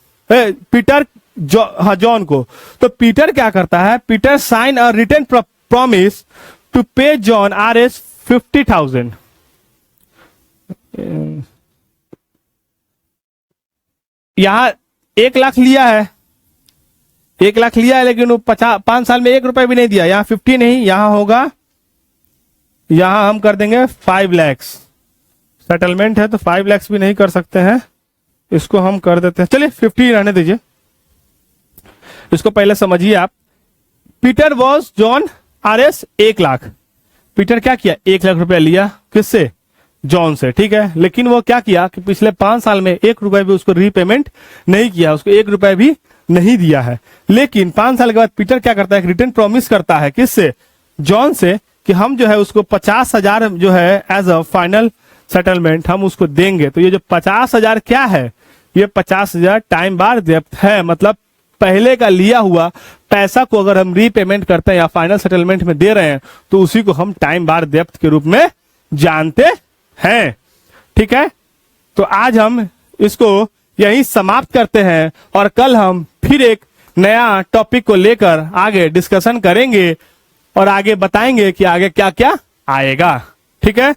जॉन को। तो पीटर क्या करता है, Peter sign a written promise to pay John RS 50,000। यहां 1 लाख लिया है, 1 लाख लिया है, लेकिन वो 5 साल में 1 रुपए भी नहीं दिया। यहाँ 50 नहीं, यहां होगा, यहां हम कर देंगे 5 लाख। सेटलमेंट है तो 5 लाख भी नहीं कर सकते हैं, इसको हम कर देते हैं, चलिए 50 रहने दीजिए। इसको पहले समझिए आप। Peter was John RS 1 lakh. Peter क्या किया, 1 लाख रुपया लिया, किससे, जॉन से। ठीक है, लेकिन वो क्या किया कि पिछले 5 साल में 1 रुपए भी उसको रीपेमेंट नहीं किया, उसको 1 रुपए भी नहीं दिया है। लेकिन 5 साल के बाद पीटर क्या करता है, रिटर्न प्रॉमिस करता है, किससे, जॉन से, कि हम जो है उसको 50,000 जो है एज अ फाइनल सेटलमेंट हम उसको देंगे। तो ये जो 50,000 क्या है, ये 50,000 टाइम बार डेप्थ है। मतलब पहले का लिया हुआ पैसा को अगर हम रीपेमेंट करते हैं या फाइनल सेटलमेंट में दे रहे हैं तो उसी को हम टाइम बार डेप्थ के रूप में जानते हैं। ठीक है, तो आज हम इसको यहीं समाप्त करते हैं और कल हम फिर एक नया टॉपिक को लेकर आगे डिस्कशन करेंगे और आगे बताएंगे कि आगे क्या क्या आएगा। ठीक है।